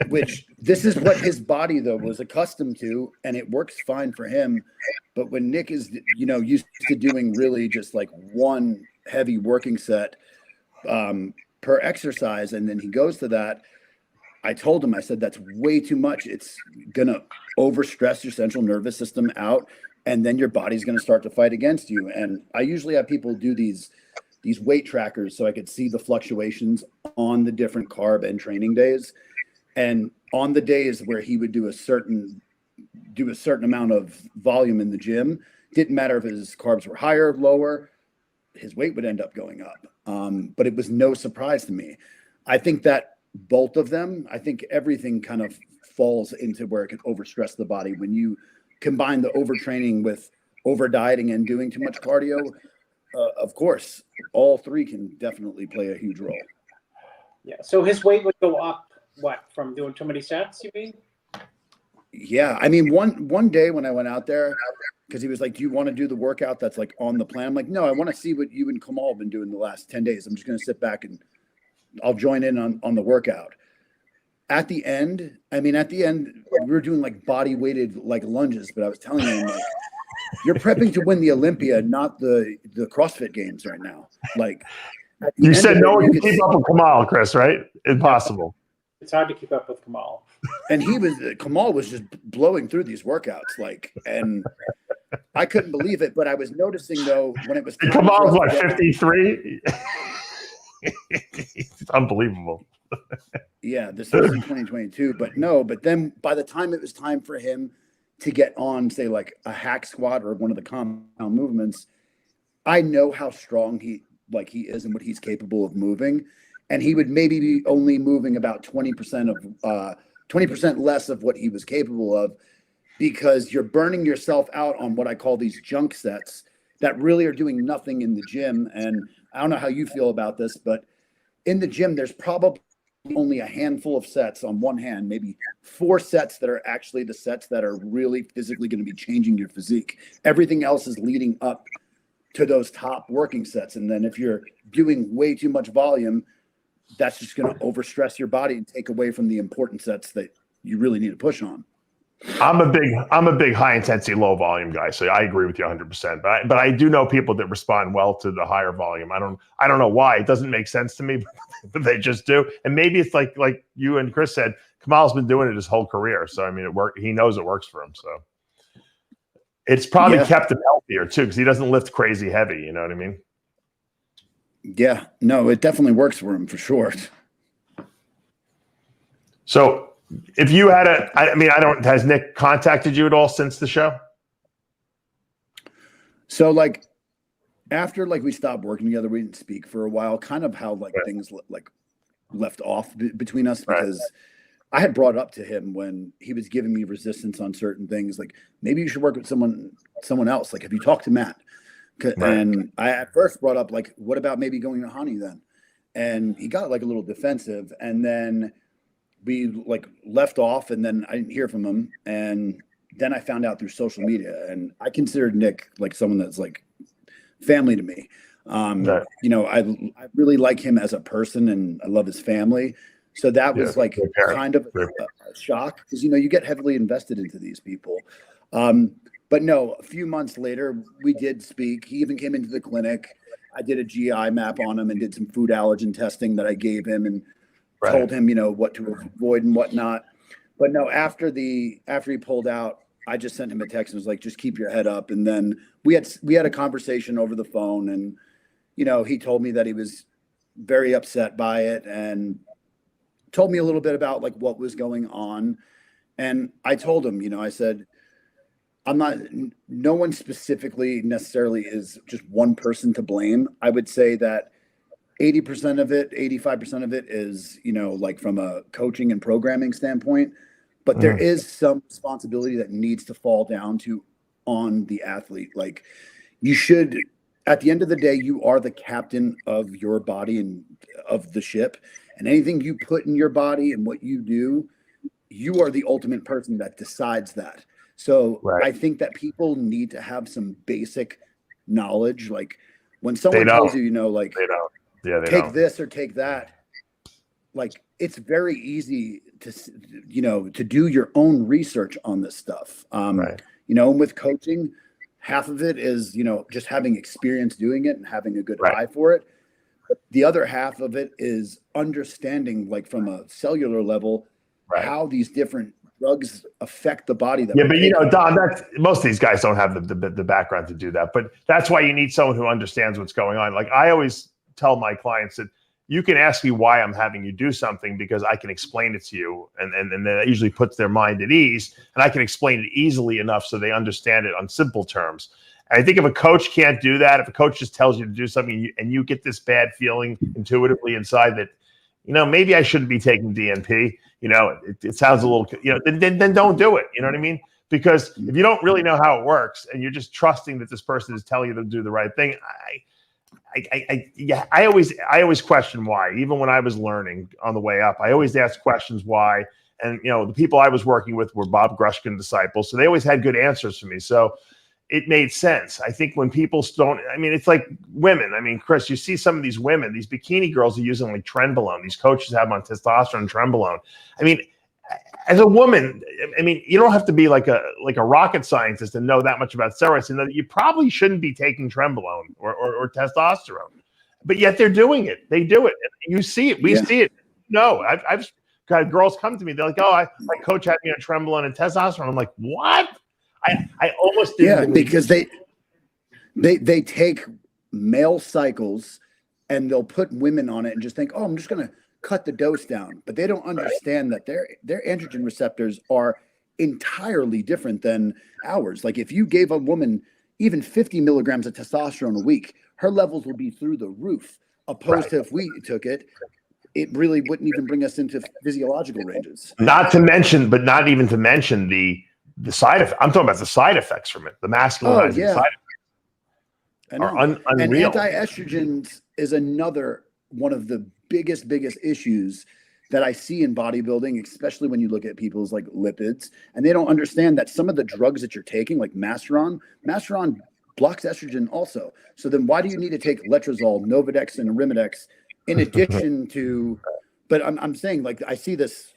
which this is what his body though was accustomed to, and it works fine for him. But when Nick is, used to doing really just like one heavy working set per exercise, and then he goes to that. I told him, I said, that's way too much. It's going to overstress your central nervous system out, and then your body's going to start to fight against you. And I usually have people do these weight trackers so I could see the fluctuations on the different carb and training days. And on the days where he would do a certain do a certain amount of volume in the gym. Didn't matter if his carbs were higher, lower, his weight would end up going up. But it was no surprise to me. I think that both of them, I think everything kind of falls into where it can overstress the body. When you combine the overtraining with over dieting and doing too much cardio, of course, all three can definitely play a huge role. Yeah. So his weight would go up, what, from doing too many sets, you mean? Yeah. I mean, one day when I went out there, because he was like, do you want to do the workout that's like on the plan? I'm like, no, I want to see what you and Kamal have been doing the last 10 days. I'm just going to sit back and I'll join in on the workout. At the end, we were doing like body weighted like lunges, but I was telling him, like, you're prepping to win the Olympia, not the CrossFit games right now. Like, you said no one can keep up with Kamal, Chris, right? Impossible. It's hard to keep up with Kamal. And Kamal was just blowing through these workouts, like, and I couldn't believe it. But I was noticing though, when it was Kamal's what, 53? It's unbelievable. Yeah, this was in 2022. But then by the time it was time for him to get on, say, like a hack squat or one of the compound movements, I know how strong he is and what he's capable of moving. And he would maybe be only moving about 20% less of what he was capable of, because you're burning yourself out on what I call these junk sets that really are doing nothing in the gym. And I don't know how you feel about this, but in the gym, there's probably only a handful of sets on one hand, maybe 4 sets that are actually the sets that are really physically going to be changing your physique. Everything else is leading up to those top working sets. And then if you're doing way too much volume, that's just going to overstress your body and take away from the important sets that you really need to push on. I'm a big high intensity, low volume guy. So I agree with you 100%, but I do know people that respond well to the higher volume. I don't know why. It doesn't make sense to me, but they just do. And maybe it's like you and Chris said, Kamal's been doing it his whole career. So, I mean, he knows it works for him. So it's probably kept him healthier too, because he doesn't lift crazy heavy. You know what I mean? Yeah, no, it definitely works for him for sure. So if you had has Nick contacted you at all since the show? So like after we stopped working together, we didn't speak for a while, kind of how things left off between us, because I had brought up to him when he was giving me resistance on certain things, like maybe you should work with someone else. Like, have you talked to Matt? And I at first brought up, like, what about maybe going to Hani then? And he got like a little defensive, and then we left off, and then I didn't hear from him. And then I found out through social media, and I considered Nick like someone that's like family to me. You know, I really like him as a person, and I love his family. So that was kind of a shock, because, you know, you get heavily invested into these people. But no, a few months later, we did speak. He even came into the clinic. I did a GI map on him and did some food allergen testing that I gave him, and told him, you know, what to avoid and whatnot. But no, after he pulled out, I just sent him a text and was like, just keep your head up. And then we had a conversation over the phone, and, you know, he told me that he was very upset by it and told me a little bit about like what was going on. And I told him, you know, I said, no one specifically necessarily is just one person to blame. I would say that 80% of it, 85% of it is, you know, like from a coaching and programming standpoint, but there is some responsibility that needs to fall down on the athlete. Like, you should, at the end of the day, you are the captain of your body and of the ship, and anything you put in your body and what you do, you are the ultimate person that decides that. So I think that people need to have some basic knowledge. Like, when someone tells you, you know, like, take this or take that, like, it's very easy to, you know, to do your own research on this stuff. You know, and with coaching, half of it is, you know, just having experience doing it and having a good eye for it. But the other half of it is understanding, like, from a cellular level, how these different drugs affect the body. But you know, Dom, most of these guys don't have the background to do that. But that's why you need someone who understands what's going on. Like, I always tell my clients that you can ask me why I'm having you do something because I can explain it to you. And that usually puts their mind at ease. And I can explain it easily enough so they understand it on simple terms. And I think if a coach can't do that, if a coach just tells you to do something and you get this bad feeling intuitively inside that, maybe I shouldn't be taking DNP, it sounds a little, then don't do it. You know what I mean? Because if you don't really know how it works and you're just trusting that this person is telling you to do the right thing, I always question why. Even when I was learning on the way up, I always asked questions why. And the people I was working with were Bob Grushkin disciples, so they always had good answers for me. So it made sense. I think when people don't, it's like women. Chris, you see some of these women, these bikini girls are using like trenbolone. These coaches have them on testosterone and trenbolone. As a woman, you don't have to be like a rocket scientist to know that much about steroids and know that you probably shouldn't be taking trenbolone or testosterone, but yet they're doing it. They do it. And you see it. We see it. No, I've got girls come to me. They're like, "Oh, my coach had me on trenbolone and testosterone." I'm like, "What?" I almost didn't. Yeah, because they take male cycles and they'll put women on it and just think, "Oh, I'm just gonna cut the dose down," but they don't understand that their androgen receptors are entirely different than ours. Like if you gave a woman even 50 milligrams of testosterone a week, her levels would be through the roof. Opposed to if we took it, it really wouldn't even bring us into physiological ranges. Not even to mention the side effects. I'm talking about the side effects from it. The masculinizing side effects are unreal. And anti-estrogens is another one of the biggest issues that I see in bodybuilding, especially when you look at people's like lipids, and they don't understand that some of the drugs that you're taking, like Masteron blocks estrogen also. So then why do you need to take Letrozole, Novadex, and Arimidex in addition to, but I'm saying like, I see this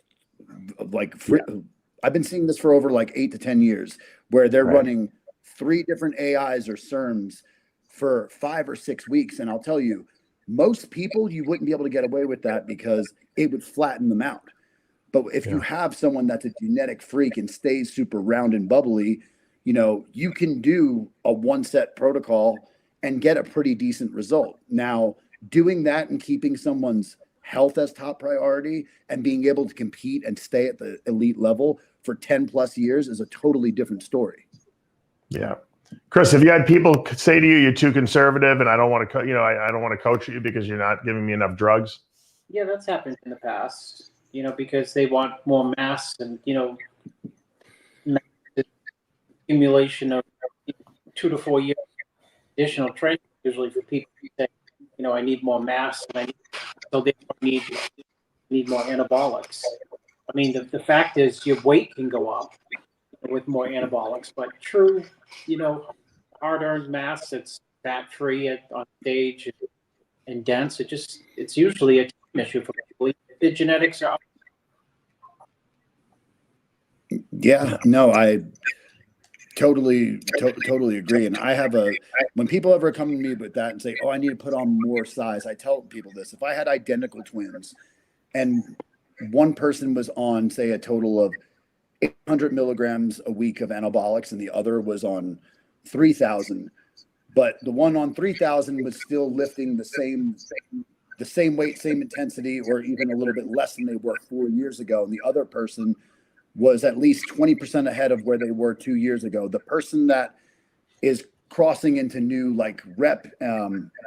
I've been seeing this for over like 8 to 10 years where they're running 3 different AIs or SERMs for 5 or 6 weeks. And I'll tell you, most people, you wouldn't be able to get away with that because it would flatten them out. But if you have someone that's a genetic freak and stays super round and bubbly, you can do a 1-set protocol and get a pretty decent result. Now, doing that and keeping someone's health as top priority and being able to compete and stay at the elite level for 10 plus years is a totally different story. Yeah. Chris, have you had people say to you, you're too conservative and I don't want to, I don't want to coach you because you're not giving me enough drugs? Yeah, that's happened in the past, because they want more mass and, accumulation of 2 to 4 years additional training, usually for people who say, I need more mass and so they need more anabolics. The fact is your weight can go up with more anabolics, but true, hard-earned mass that's fat-free on stage and dense, it's usually a time issue for people. The genetics are up. Yeah, no, I totally agree. And I have when people ever come to me with that and say, "Oh, I need to put on more size," I tell people this: if I had identical twins and one person was on, say, a total of 800 milligrams a week of anabolics and the other was on 3,000, but the one on 3,000 was still lifting the same weight, same intensity, or even a little bit less than they were 4 years ago, and the other person was at least 20% ahead of where they were 2 years ago. The person that is crossing into new like rep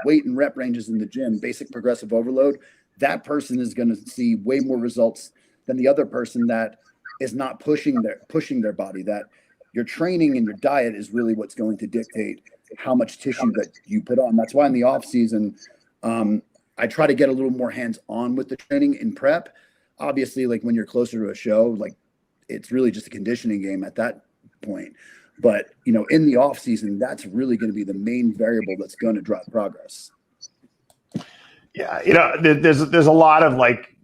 weight and rep ranges in the gym, basic progressive overload, that person is going to see way more results than the other person that is not pushing their body. That your training and your diet is really what's going to dictate how much tissue that you put on. That's why in the off season, I try to get a little more hands-on with the training in prep. Obviously, like when you're closer to a show, like it's really just a conditioning game at that point. But, in the off season, that's really going to be the main variable that's going to drive progress. Yeah. There's a lot of like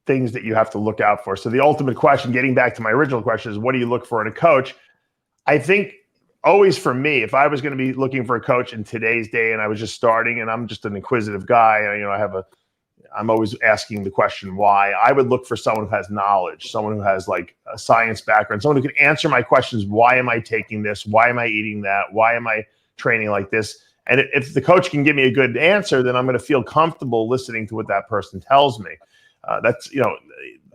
things that you have to look out for. So the ultimate question, getting back to my original question, is what do you look for in a coach? I think always for me, if I was going to be looking for a coach in today's day and I was just starting and I'm just an inquisitive guy, I'm always asking the question why, I would look for someone who has knowledge, someone who has like a science background, someone who can answer my questions. Why am I taking this? Why am I eating that? Why am I training like this? And if the coach can give me a good answer, then I'm going to feel comfortable listening to what that person tells me. That's,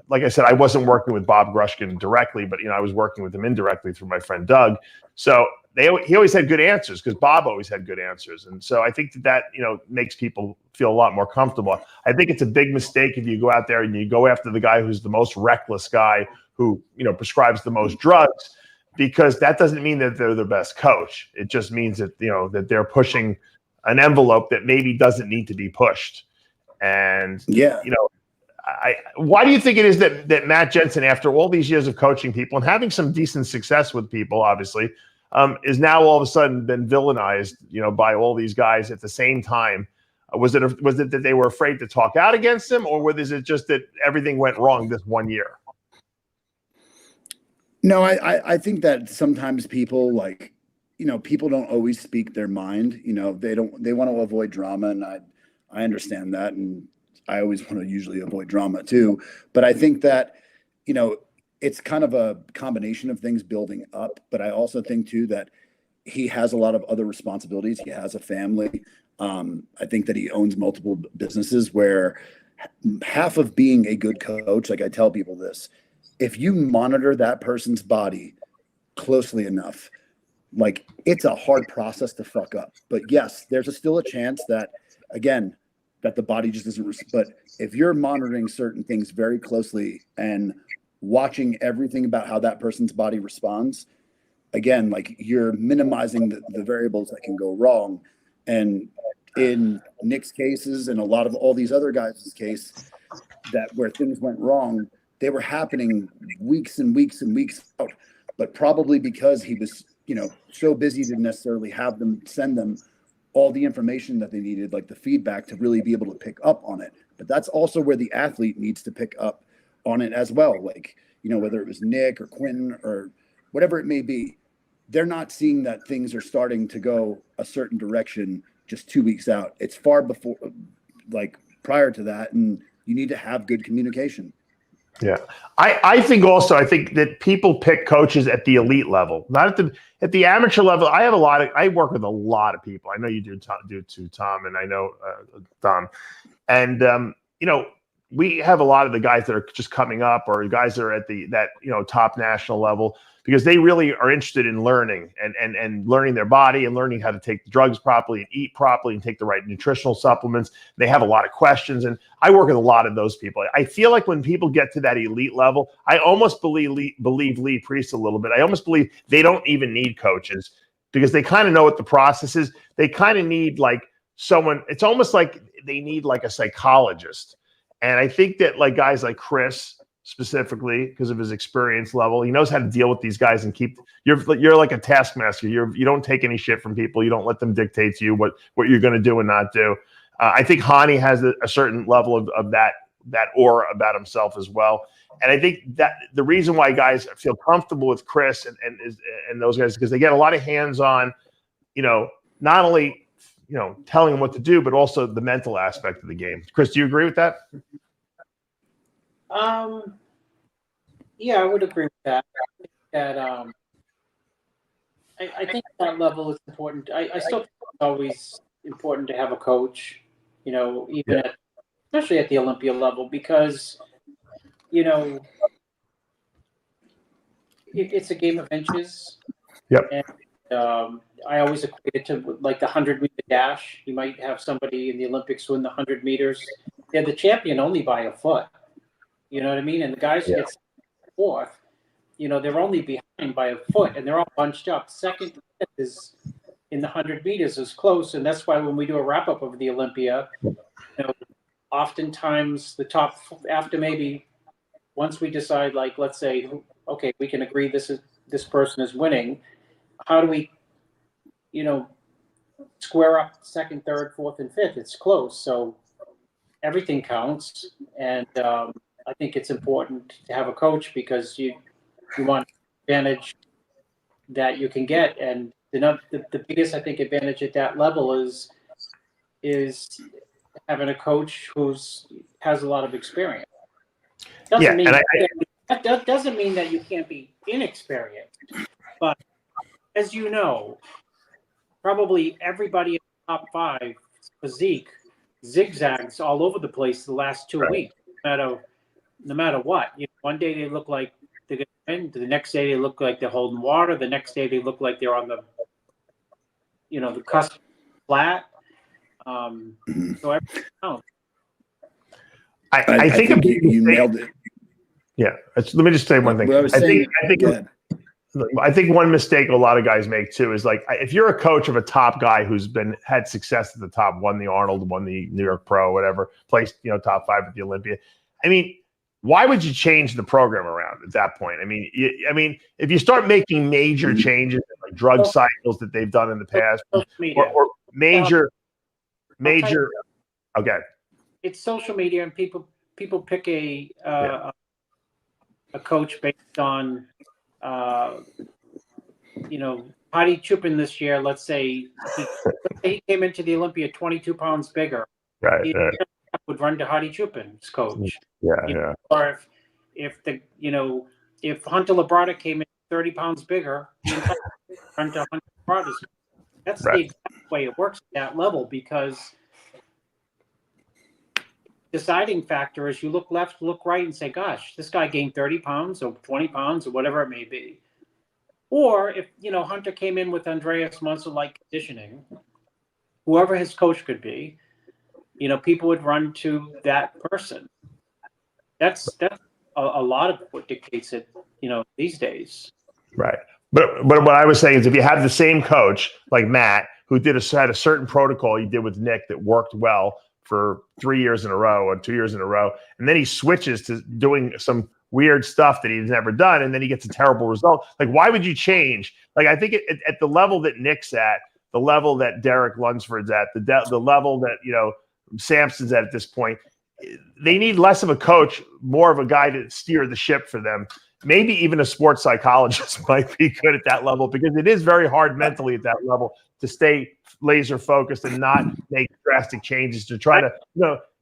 like I said, I wasn't working with Bob Grushkin directly, but, I was working with him indirectly through my friend Doug. So he always had good answers because Bob always had good answers. And so I think that, makes people feel a lot more comfortable. I think it's a big mistake if you go out there and you go after the guy who's the most reckless guy who, prescribes the most drugs, because that doesn't mean that they're the best coach. It just means that, that they're pushing an envelope that maybe doesn't need to be pushed. And, why do you think it is that Matt Jensen, after all these years of coaching people and having some decent success with people, obviously, is now all of a sudden been villainized, by all these guys at the same time? Was it that they were afraid to talk out against him, or was it just that everything went wrong this 1 year? No, I think that sometimes people people don't always speak their mind. They want to avoid drama, and I understand that, and I always want to usually avoid drama too. But I think that, it's kind of a combination of things building up. But I also think too that he has a lot of other responsibilities. He has a family. I think that he owns multiple businesses, where half of being a good coach, like I tell people this, if you monitor that person's body closely enough, like, it's a hard process to fuck up. But yes, there's still a chance that, again, that the body just doesn't. But if you're monitoring certain things very closely and watching everything about how that person's body responds, again, like, you're minimizing the variables that can go wrong. And in Nick's cases and a lot of all these other guys' case, that where things went wrong, they were happening weeks and weeks and weeks out. But probably because he was, so busy to necessarily have them send them all the information that they needed, like the feedback, to really be able to pick up on it. But that's also where the athlete needs to pick up on it as well. Like, whether it was Nick or Quentin or whatever it may be, they're not seeing that things are starting to go a certain direction just 2 weeks out. It's far before, like, prior to that. And you need to have good communication. Yeah. I think that people pick coaches at the elite level, not at the amateur level. I work with a lot of people. I know you do too, Tom, and I know Dom. And we have a lot of the guys that are just coming up, or guys that are at that top national level, because they really are interested in learning and learning their body and learning how to take the drugs properly and eat properly and take the right nutritional supplements. They have a lot of questions, and I work with a lot of those people. I feel like when people get to that elite level, I almost believe Lee Priest a little bit. I almost believe they don't even need coaches, because they kind of know what the process is. They kind of need like someone. It's almost like they need like a psychologist. And I think that like guys like Chris, specifically because of his experience level, he knows how to deal with these guys and you're like a taskmaster. You don't take any shit from people. You don't let them dictate to you what you're going to do and not do. I think Hani has a certain level of that aura about himself as well. And I think that the reason why guys feel comfortable with Chris and those guys, because they get a lot of hands-on, not only telling them what to do, but also the mental aspect of the game. Chris, do you agree with that? Yeah, I would agree with that. I think that level is important. I still think it's always important to have a coach, even especially at the Olympia level, because, it's a game of inches. Yep. And I always equate it to like the 100-meter dash. You might have somebody in the Olympics win the 100 meters. They're the champion only by a foot. You know what I mean? And the guys who get fourth, they're only behind by a foot, and they're all bunched up. Second is in the 100 meters is close, and that's why when we do a wrap up of the Olympia, oftentimes the top, after maybe once we decide, like, let's say, okay, we can agree this person is winning. How do we, square up second, third, fourth, and fifth? It's close, so everything counts. And I think it's important to have a coach, because you want advantage that you can get. And the biggest, I think, advantage at that level is having a coach has a lot of experience. That doesn't mean that you can't be inexperienced, but as you know, probably everybody in top 5 physique zigzags all over the place the last 2 weeks, no matter what. One day they look like they're going to win. The next day they look like they're holding water. The next day they look like they're on the, the cusp flat. So everything counts. I think you nailed it. Yeah. Let me just say one thing. I think one mistake a lot of guys make too is like, if you're a coach of a top guy who's had success at the top, won the Arnold, won the New York Pro, whatever, placed, top 5 at the Olympia. I mean, why would you change the program around at that point? I mean, if you start making major changes, like drug cycles that they've done in the past, or major, okay. It's social media, and people pick a coach based on, Hadi Chupin this year. Let's say he came into the Olympia 22 pounds bigger. Right. He would run to Hadi Chupin's coach. Yeah. Or if Hunter Labrada came in 30 pounds bigger, he'd run to Hunter Labrada's. That's the exact way it works at that level, because deciding factor is you look left, look right, and say, gosh, this guy gained 30 pounds or 20 pounds or whatever it may be. Or if, Hunter came in with Andreas Munzer-like conditioning, whoever his coach could be, people would run to that person. That's a lot of what dictates it, these days. Right. But what I was saying is, if you have the same coach like Matt, who had a certain protocol he did with Nick that worked well for 3 years in a row or 2 years in a row, and then he switches to doing some weird stuff that he's never done, and then he gets a terrible result. Like, why would you change? Like, I think at the level that Nick's at, the level that Derek Lunsford's at, the level that Sampson's at this point, they need less of a coach, more of a guy to steer the ship for them. Maybe even a sports psychologist might be good at that level, because it is very hard mentally at that level to stay laser focused and not make drastic changes to try to,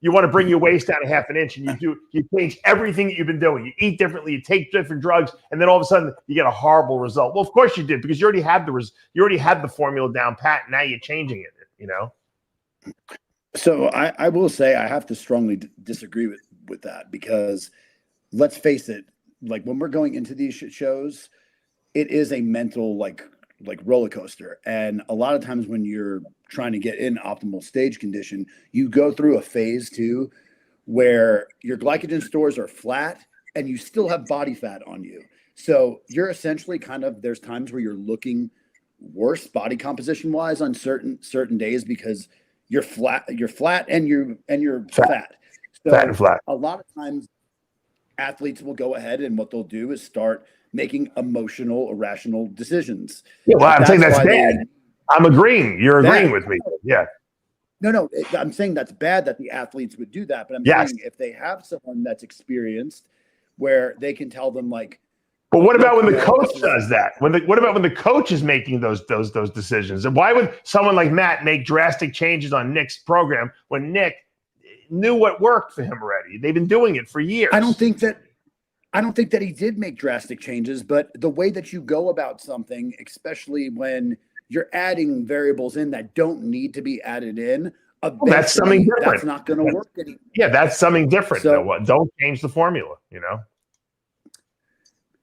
you want to bring your waist down a half an inch, and you change everything that you've been doing. You eat differently, you take different drugs, and then all of a sudden you get a horrible result. Well, of course you did, because you already had the formula down pat. Now you're changing it, So I will say I have to strongly disagree with that, because let's face it, like when we're going into these shows, it is a mental like roller coaster. And a lot of times when you're trying to get in optimal stage condition, you go through a phase too, where your glycogen stores are flat and you still have body fat on you. So you're essentially there's times where you're looking worse body composition wise on certain days, because you're flat and you're fat. So fat and flat. A lot of times athletes will go ahead, and what they'll do is start making emotional, irrational decisions. Yeah, well, I'm saying that's bad. I'm agreeing. You're agreeing with me. Yeah. No, I'm saying that's bad that the athletes would do that. But I'm saying if they have someone that's experienced, where they can tell them like. But what about when the coach does that? What about when the coach is making those decisions? And why would someone like Matt make drastic changes on Nick's program when Nick knew what worked for him already? They've been doing it for years. I don't think that he did make drastic changes, but the way that you go about something, especially when you're adding variables in that don't need to be added in, that's something different. That's not going to work anymore. Yeah, that's something different. So, don't change the formula,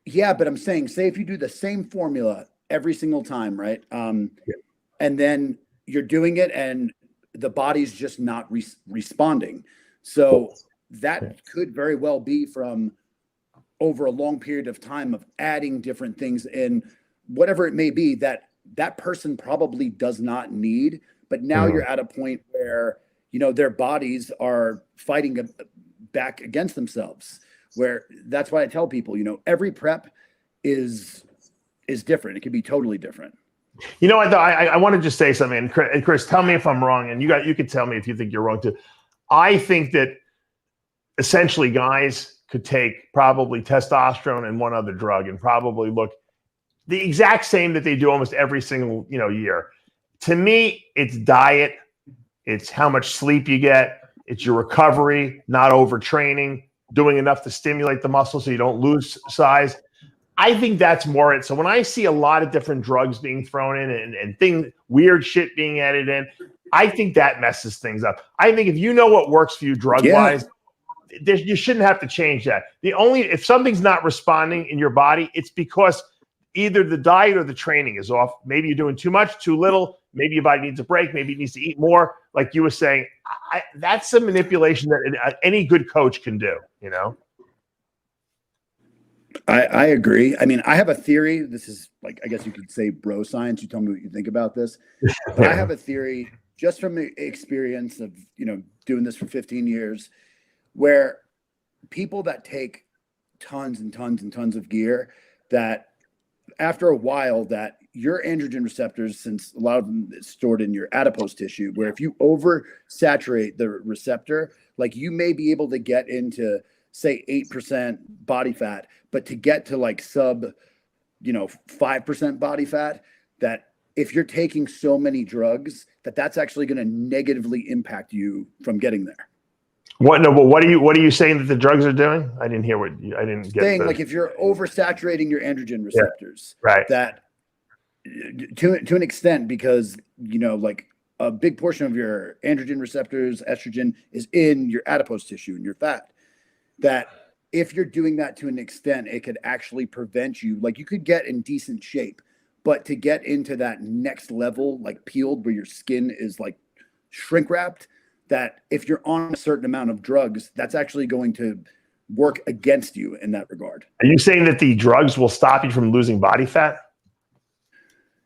Yeah, but I'm saying, say if you do the same formula every single time, right? And then you're doing it and the body's just not responding. So that could very well be from over a long period of time of adding different things in, whatever it may be, that person probably does not need. But now you're at a point where, their bodies are fighting back against themselves. Where that's why I tell people, every prep is different. It can be totally different. I want to just say something, and Chris, tell me if I'm wrong, and you could tell me if you think you're wrong too. I think that essentially guys could take probably testosterone and one other drug and probably look the exact same that they do almost every single year. To me, it's diet, it's how much sleep you get, it's your recovery, not overtraining, doing enough to stimulate the muscle so you don't lose size. I think that's more it. So when I see a lot of different drugs being thrown in and weird shit being added in, I think that messes things up. I think if you know what works for you drug-wise, you shouldn't have to change that. If something's not responding in your body, it's because either the diet or the training is off. Maybe you're doing too much, too little. Maybe your body needs a break. Maybe it needs to eat more. Like you were saying, that's a manipulation that any good coach can do, you know? I agree. I mean, I have a theory. This is like, I guess you could say bro science. You tell me what you think about this. But I have a theory just from the experience of, doing this for 15 years, where people that take tons and tons and tons of gear, that after a while that your androgen receptors, since a lot of them is stored in your adipose tissue, where if you oversaturate the receptor, like you may be able to get into, say, 8% body fat, but to get to like sub, 5% body fat, that if you're taking so many drugs, that's actually going to negatively impact you from getting there. What? No, but what are you saying that the drugs are doing? I didn't hear I didn't get. Saying like if you're oversaturating your androgen receptors, right? That to an extent, because like a big portion of your androgen receptors, estrogen, is in your adipose tissue and your fat. That if you're doing that to an extent, it could actually prevent you. Like you could get in decent shape, but to get into that next level, like peeled, where your skin is like shrink wrapped, that if you're on a certain amount of drugs, that's actually going to work against you in that regard. Are you saying that the drugs will stop you from losing body fat?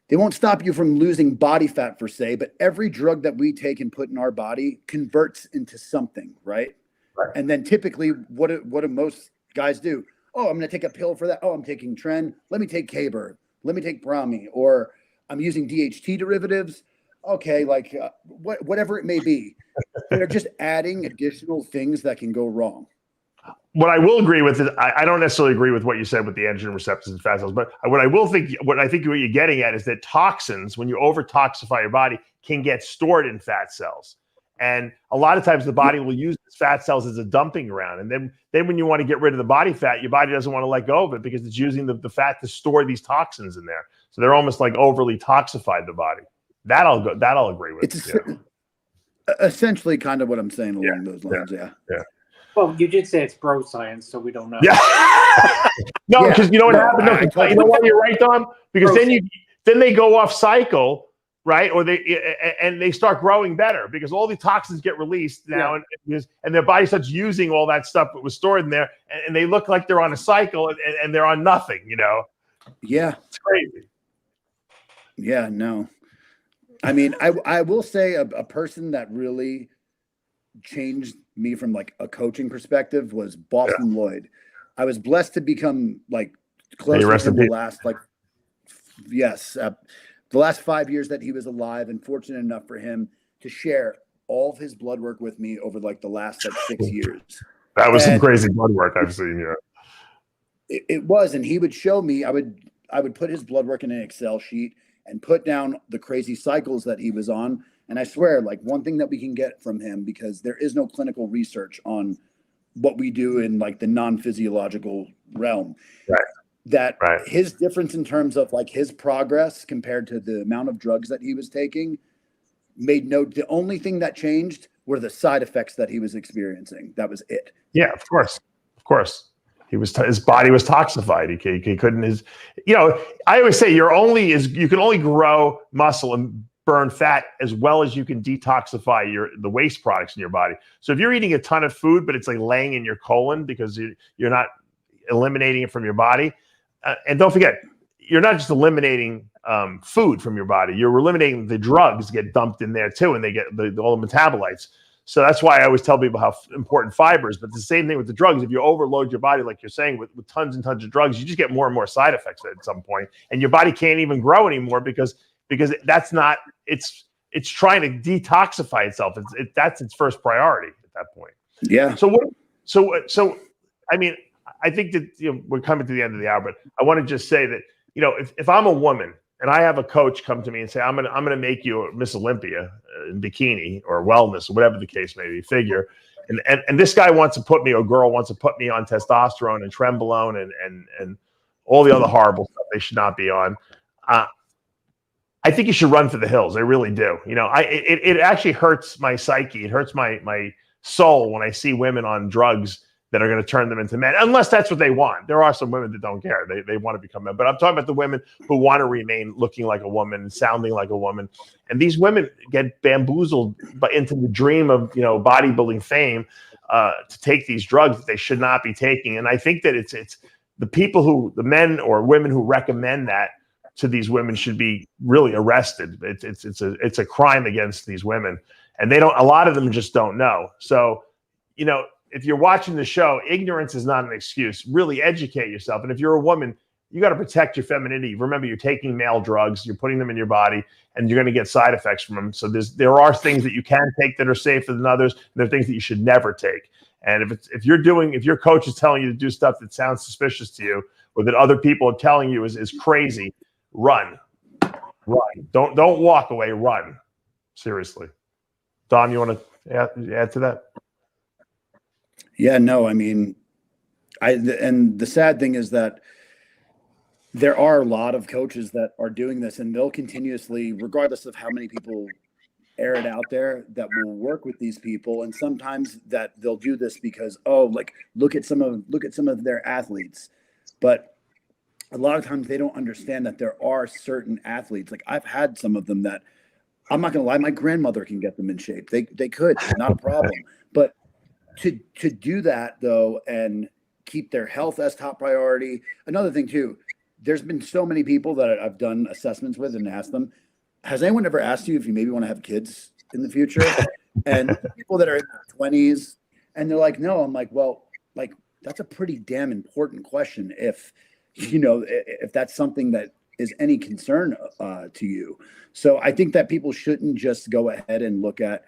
They won't stop you from losing body fat per se, but every drug that we take and put in our body converts into something, right? And then typically what do most guys do? Oh, I'm going to take a pill for that. Oh, I'm taking Tren. Let me take K-Bird. Let me take Brahmi. Or I'm using DHT derivatives. Okay, like whatever it may be. They're just adding additional things that can go wrong. What I will agree with is I don't necessarily agree with what you said with the androgen receptors and fat cells, but what I think what you're getting at is that toxins, when you over-toxify your body, can get stored in fat cells. And a lot of times the body will use fat cells as a dumping ground. And then when you want to get rid of the body fat, your body doesn't want to let go of it because it's using the fat to store these toxins in there. So they're almost like overly toxified the body. That'll agree with. It's essentially kind of what I'm saying along those lines. Yeah. Well, you did say it's bro science, so we don't know. Yeah. No, because you know what happened? No, you know why you're right, Dom? Because then they go off cycle. Right, or they start growing better because all the toxins get released now, and their body starts using all that stuff that was stored in there, and they look like they're on a cycle, and they're on nothing. Yeah, it's crazy. Yeah, no, I mean, I will say a person that really changed me from like a coaching perspective was Boston Lloyd. I was blessed to become like close to him the last the last 5 years that he was alive, and fortunate enough for him to share all of his blood work with me over like the last 6 years. That was some crazy blood work I've seen. Yeah, it was, and he would show me. I would put his blood work in an Excel sheet and put down the crazy cycles that he was on. And I swear, like one thing that we can get from him, because there is no clinical clinical research on what we do in like the non-physiological realm. Right. That his difference in terms of like his progress compared to the amount of drugs that he was taking the only thing that changed were the side effects that he was experiencing. That was it. Yeah, of course. His body was toxified. He couldn't, I always say you can only grow muscle and burn fat as well as you can detoxify the waste products in your body. So if you're eating a ton of food, but it's like laying in your colon because you're not eliminating it from your body, and don't forget, you're not just eliminating food from your body. You're eliminating the drugs get dumped in there too, and they get all the metabolites. So that's why I always tell people how important fiber is. But the same thing with the drugs. If you overload your body, like you're saying, with tons and tons of drugs, you just get more and more side effects at some point, and your body can't even grow anymore because that's not. It's trying to detoxify itself. That's its first priority at that point. Yeah. So I mean, I think that we're coming to the end of the hour, but I want to just say that if I'm a woman and I have a coach come to me and say I'm gonna make you a Miss Olympia in bikini or wellness or whatever the case may be, figure, and this guy wants to put me, or girl wants to put me on testosterone and trenbolone and all the other horrible stuff they should not be on. I I think you should run for the hills. I really do. You know, it actually hurts my psyche. It hurts my soul when I see women on drugs that are going to turn them into men, unless that's what they want. There are some women that don't care. They want to become men. But I'm talking about the women who want to remain looking like a woman, sounding like a woman. And these women get bamboozled into the dream of, you know, bodybuilding fame to take these drugs that they should not be taking. And I think that it's the men or women who recommend that to these women should be really arrested. It's a crime against these women. And a lot of them just don't know. So, you know, if you're watching the show, ignorance is not an excuse. Really educate yourself. And if you're a woman, you got to protect your femininity. Remember, you're taking male drugs, you're putting them in your body, and you're going to get side effects from them. So there are things that you can take that are safer than others. And there are things that you should never take. And if your coach is telling you to do stuff that sounds suspicious to you, or that other people are telling you is crazy, run. Don't walk away. Run. Seriously. Dom, you want to add to that? Yeah, no, I mean, and the sad thing is that there are a lot of coaches that are doing this, and they'll continuously, regardless of how many people air it out there, that will work with these people. And sometimes that they'll do this because, look at some of their athletes. But a lot of times they don't understand that there are certain athletes. Like, I've had some of them that, I'm not going to lie, my grandmother can get them in shape. They could, not a problem. But to do that, though, and keep their health as top priority. Another thing, too, there's been so many people that I've done assessments with and asked them, has anyone ever asked you if you maybe want to have kids in the future? And people that are in their 20s, and they're like, no. I'm like, well, like, that's a pretty damn important question if, you know, if that's something that is any concern to you. So I think that people shouldn't just go ahead and look at,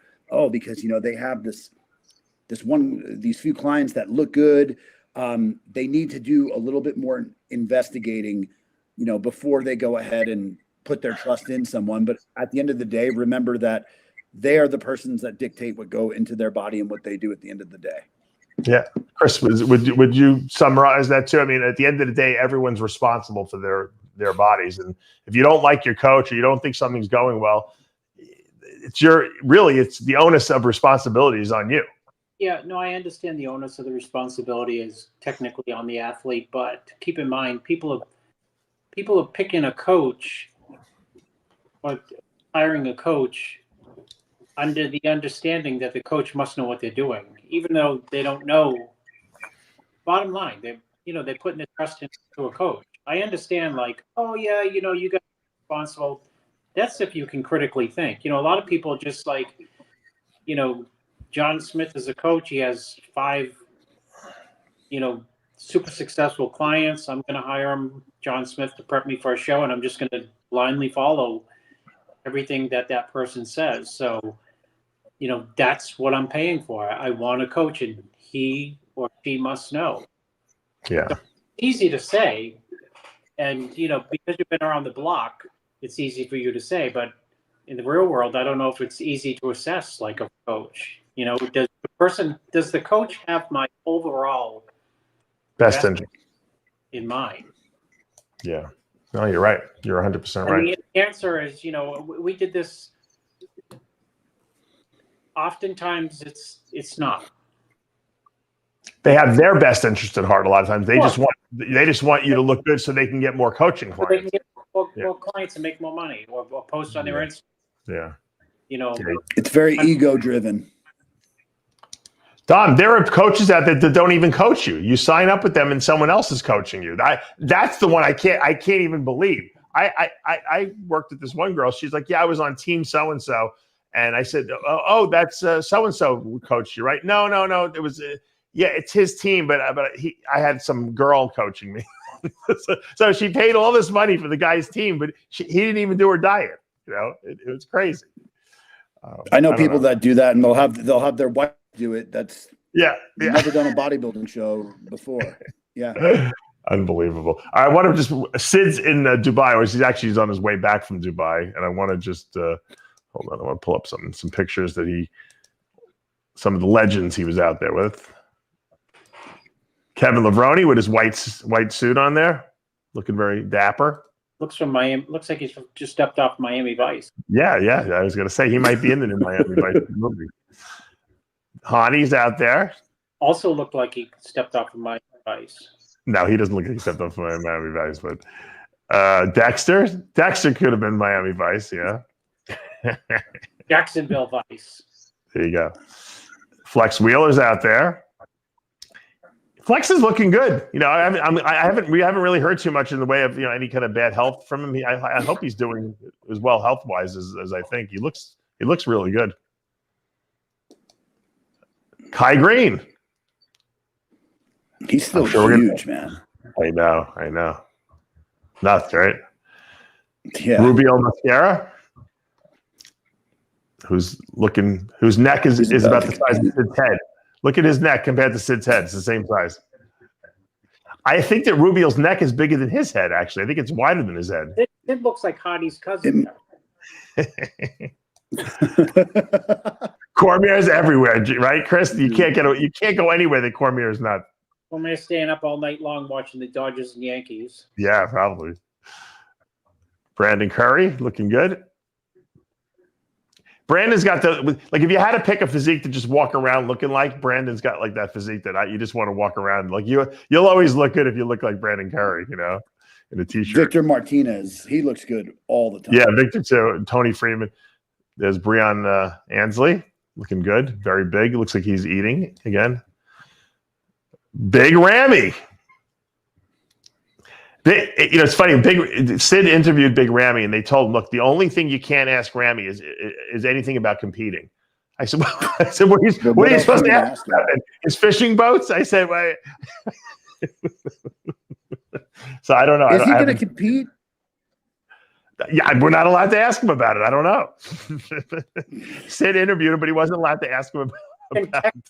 because, you know, they have these few clients that look good. They need to do a little bit more investigating, you know, before they go ahead and put their trust in someone. But at the end of the day, remember that they are the persons that dictate what go into their body and what they do at the end of the day. Yeah. Chris, would you summarize that too? I mean, at the end of the day, everyone's responsible for their bodies. And if you don't like your coach or you don't think something's going well, it's the onus of responsibility is on you. Yeah, no, I understand the onus of the responsibility is technically on the athlete, but keep in mind, people are picking a coach or hiring a coach under the understanding that the coach must know what they're doing, even though they don't know. Bottom line, they're putting their trust into a coach. I understand, like, oh yeah, you know, you got responsible. That's if you can critically think. You know, a lot of people just like, you know, John Smith is a coach. He has 5, you know, super successful clients. I'm going to hire John Smith to prep me for a show, and I'm just going to blindly follow everything that person says. So, you know, that's what I'm paying for. I want a coach, and he or she must know. Yeah. So it's easy to say, and, you know, because you've been around the block, it's easy for you to say, but in the real world, I don't know if it's easy to assess like a coach. You know, does the coach have my overall best interest in mind? Yeah. No, you're right. You're 100% right. And the answer is, you know, we did this. Oftentimes it's not. They have their best interest at heart. A lot of times they just want you to look good so they can get more coaching clients. They can get more clients and make more money or post on their Instagram. Yeah. You know, it's very ego driven. Dom, there are coaches out there that don't even coach you. You sign up with them and someone else is coaching you. That's the one I can't even believe. I worked with this one girl. She's like, yeah, I was on team so-and-so. And I said, oh, that's so-and-so who coached you, right? No. It was, it's his team, but I had some girl coaching me. So she paid all this money for the guy's team, but he didn't even do her diet. You know, it was crazy. I know people that do that, and they'll have their wife do it. That's never done a bodybuilding show before. Yeah. Unbelievable. I want to just Sid's in Dubai, or he's on his way back from Dubai, and I want to just hold on. I want to pull up some pictures that some of the legends he was out there with. Kevin Levrone with his white suit on there, looking very dapper. Looks from Miami. Looks like he's just stepped off Miami Vice. Yeah. I was gonna say he might be in the new Miami Vice movie. Hani's out there. Also looked like he stepped off of Miami Vice. No, he doesn't look like he stepped off Miami Vice, but Dexter could have been Miami Vice, yeah. Jacksonville Vice. There you go. Flex Wheeler's out there. Flex is looking good. You know, we haven't really heard too much in the way of, you know, any kind of bad health from him. I hope he's doing as well health wise as I think. He looks really good. Kai Green. He's still huge, man. I know. Nuts, right? Yeah. Rubio Mascara, whose neck is about the size of Sid's head. Look at his neck compared to Sid's head. It's the same size. I think that Rubio's neck is bigger than his head, actually. I think it's wider than his head. It looks like Hadi's cousin. Cormier's everywhere, right, Chris? You can't go anywhere that Cormier's not. Cormier's staying up all night long watching the Dodgers and Yankees. Yeah, probably. Brandon Curry looking good. Brandon's got if you had to pick a physique to just walk around looking like, Brandon's got like that physique that you just want to walk around. Like you'll always look good if you look like Brandon Curry, you know, in a t-shirt. Victor Martinez, he looks good all the time. Yeah, Victor too. Tony Freeman. There's Breon Ansley looking good. Very big. It looks like he's eating again. Big Ramy. It's funny. Sid interviewed Big Ramy, and they told him, "Look, the only thing you can't ask Ramy is anything about competing." I said, "What are you supposed to ask about? His fishing boats?" I said, "Well," so I don't know. Is he going to compete? Yeah, we're not allowed to ask him about it. I don't know. Sid interviewed him, but he wasn't allowed to ask him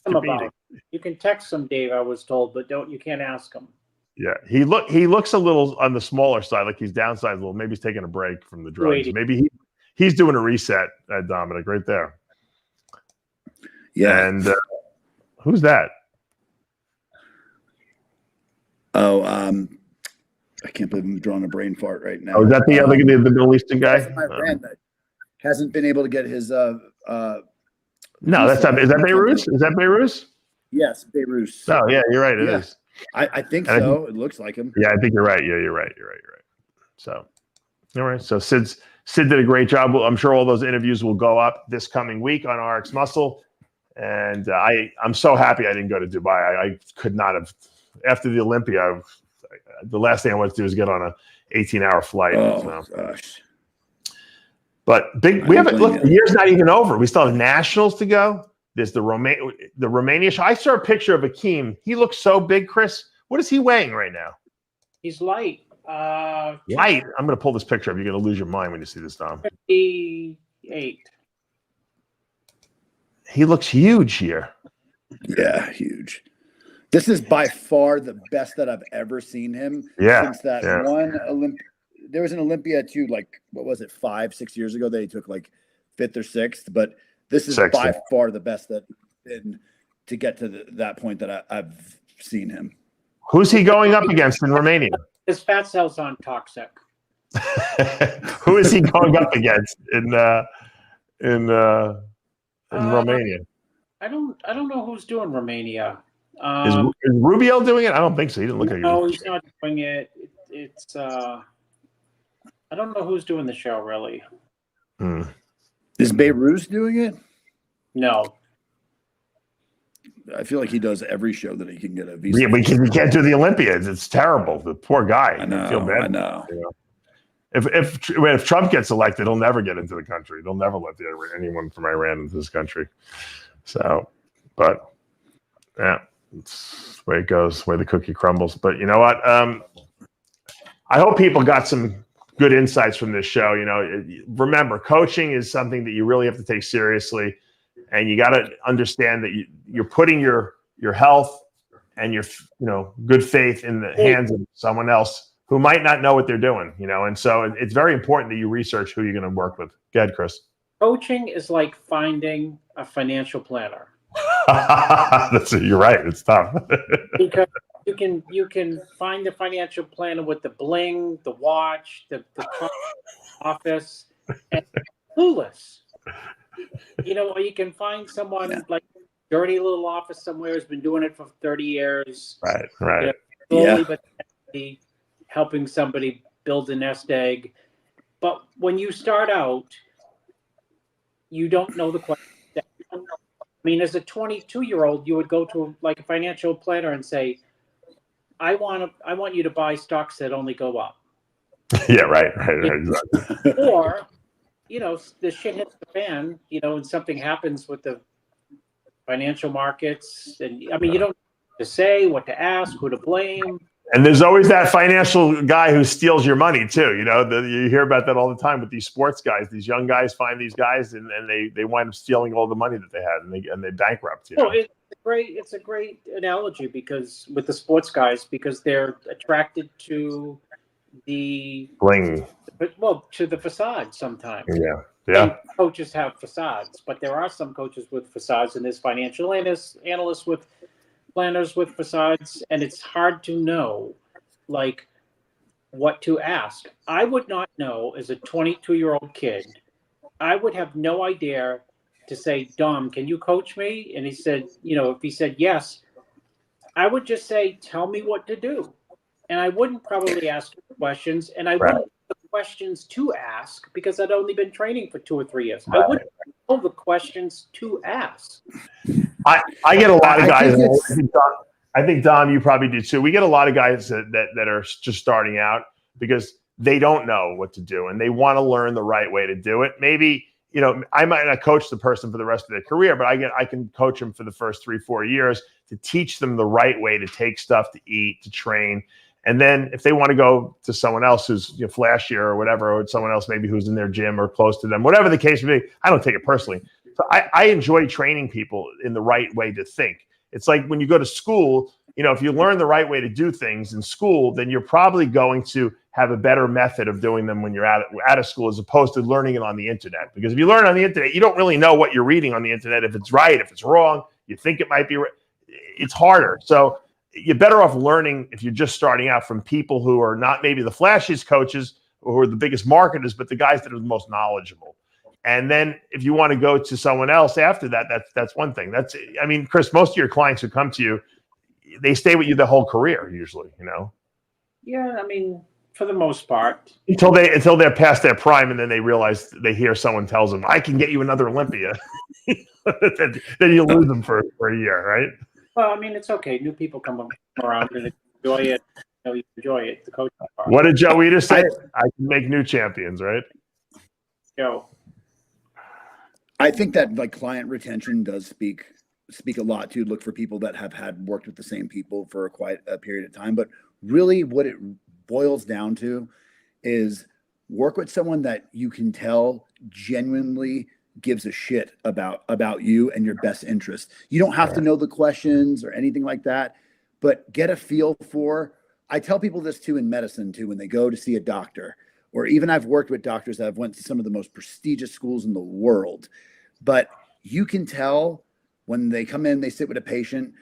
about. You can text him, Dave. I was told, but you can't ask him. Yeah, he looks a little on the smaller side, like he's downsized a little. Maybe he's taking a break from the drugs. Maybe he's doing a reset, Dominic, right there. Yeah. And who's that? Oh, I can't believe I'm drawing a brain fart right now. Oh, is that the other the Middle Eastern guy? That's my friend that hasn't been able to get his no, that's not. Is that Beirut? Is that Beirut? Yes, Beirut. Oh, yeah, you're right. It is. I think so. It looks like him. Yeah, I think you're right. Yeah, you're right. So, all right. So Sid did a great job. I'm sure all those interviews will go up this coming week on RX Muscle. And I'm so happy I didn't go to Dubai. I could not have. After the Olympia, the last thing I wanted to do was get on a 18-hour flight. Oh, gosh. But we haven't. Look, the year's not even over. We still have nationals to go. There's the Romania show. I saw a picture of Akeem. He looks so big, Chris. What is he weighing right now? He's light. Light. I'm going to pull this picture up. You're going to lose your mind when you see this, Dom. 58. He looks huge here. Yeah, huge. This is by far the best that I've ever seen him. Yeah. Since that one there was an Olympia too, like, what was it, 5-6 years ago that he took like 5th or 6th, but this is by far the best that been to get to that point that I've seen him. Who's he going up against in Romania? His fat cells aren't toxic. Who is he going up against in Romania? I don't know who's doing Romania. Is Rubio doing it? I don't think so. He didn't look like No, he's not doing it. It's I don't know who's doing the show really. Is Beirut doing it? No. I feel like he does every show that he can get a visa. Yeah, but he can't do the Olympiads. It's terrible. The poor guy. I know. I feel bad. I know. You know? If Trump gets elected, he'll never get into the country. They'll never let anyone from Iran into this country. So, but yeah, it's the way it goes, the way the cookie crumbles. But you know what? I hope people got some good insights from this show. You know, remember, coaching is something that you really have to take seriously, and you got to understand that you're putting your health and your good faith in the hands of someone else who might not know what they're doing. You know, and so it's very important that you research who you're going to work with. Go ahead, Chris. Coaching is like finding a financial planner. You're right. It's tough. Because you can find the financial planner with the bling, the watch, the office, and clueless. Or you can find someone like dirty little office somewhere who's been doing it for 30 years. Right. Slowly but steadily helping somebody build a nest egg. But when you start out, you don't know the question. I mean, as a 22-year-old, you would go to like a financial planner and say, I want you to buy stocks that only go up. Yeah, right, exactly. Or, the shit hits the fan, and something happens with the financial markets. And I mean, you don't know what to say, what to ask, who to blame. And there's always that financial guy who steals your money too. You hear about that all the time with these sports guys. These young guys find these guys and they wind up stealing all the money that they had and they bankrupt. It's a great analogy because with the sports guys, because they're attracted to the bling, to the facade sometimes. Yeah. And coaches have facades, but there are some coaches with facades, and there's financial analysts with planners with facades, and it's hard to know like what to ask. I would not know as a 22-year-old kid. I would have no idea to say, Dom, can you coach me? And he said, if he said yes, I would just say, tell me what to do. And I wouldn't probably ask questions, and I wouldn't know the questions to ask because I'd only been training for 2 or 3 years. I wouldn't know the questions to ask. I get a lot of guys. I think, Dom, you probably do too. We get a lot of guys that are just starting out because they don't know what to do and they want to learn the right way to do it. Maybe, I might not coach the person for the rest of their career, but I can coach them for the first 3-4 years to teach them the right way to take stuff, to eat, to train. And then if they want to go to someone else who's flashier or whatever, or someone else maybe who's in their gym or close to them, whatever the case may be, I don't take it personally. So I enjoy training people in the right way to think. It's like when you go to school, if you learn the right way to do things in school, then you're probably going to have a better method of doing them when you're out of school as opposed to learning it on the internet. Because if you learn on the internet, you don't really know what you're reading on the internet. If it's right, if it's wrong, you think it might be right. It's harder. So you're better off learning if you're just starting out from people who are not maybe the flashiest coaches or who are the biggest marketers, but the guys that are the most knowledgeable. And then if you want to go to someone else after that, that's one thing. Chris, most of your clients who come to you, they stay with you the whole career usually, Yeah, for the most part. Until they're past their prime and then they realize they hear someone tells them, I can get you another Olympia. Then you lose them for a year, right? Well, it's okay. New people come around and enjoy it. You enjoy it. The coaching part. What did Joe Weider say? I can make new champions, right? Joe. I think that client retention does speak a lot to look for people that have worked with the same people for quite a period of time. But really what it boils down to is work with someone that you can tell genuinely gives a shit about you and your best interest. You don't have to know the questions or anything like that, but get a feel for. I tell people this too in medicine too, when they go to see a doctor, or even I've worked with doctors that have went to some of the most prestigious schools in the world, but you can tell when they come in, they sit with a patient,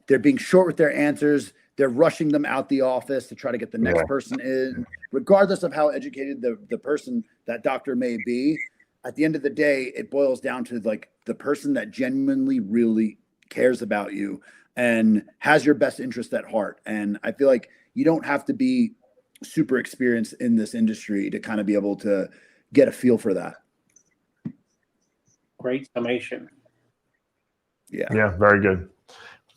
they're being short with their answers. They're rushing them out the office to try to get the next person in, regardless of how educated the person, that doctor may be. At the end of the day, it boils down to the person that genuinely really cares about you and has your best interest at heart. And I feel like you don't have to be super experienced in this industry to kind of be able to get a feel for that. Great summation. Yeah, very good.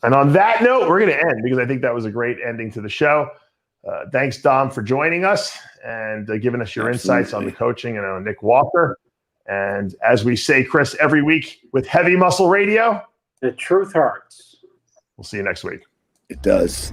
And on that note, we're going to end because I think that was a great ending to the show. Thanks, Dom, for joining us and giving us your insights on the coaching and Nick Walker. And as we say, Chris, every week with Heavy Muscle Radio, the truth hurts. We'll see you next week. It does.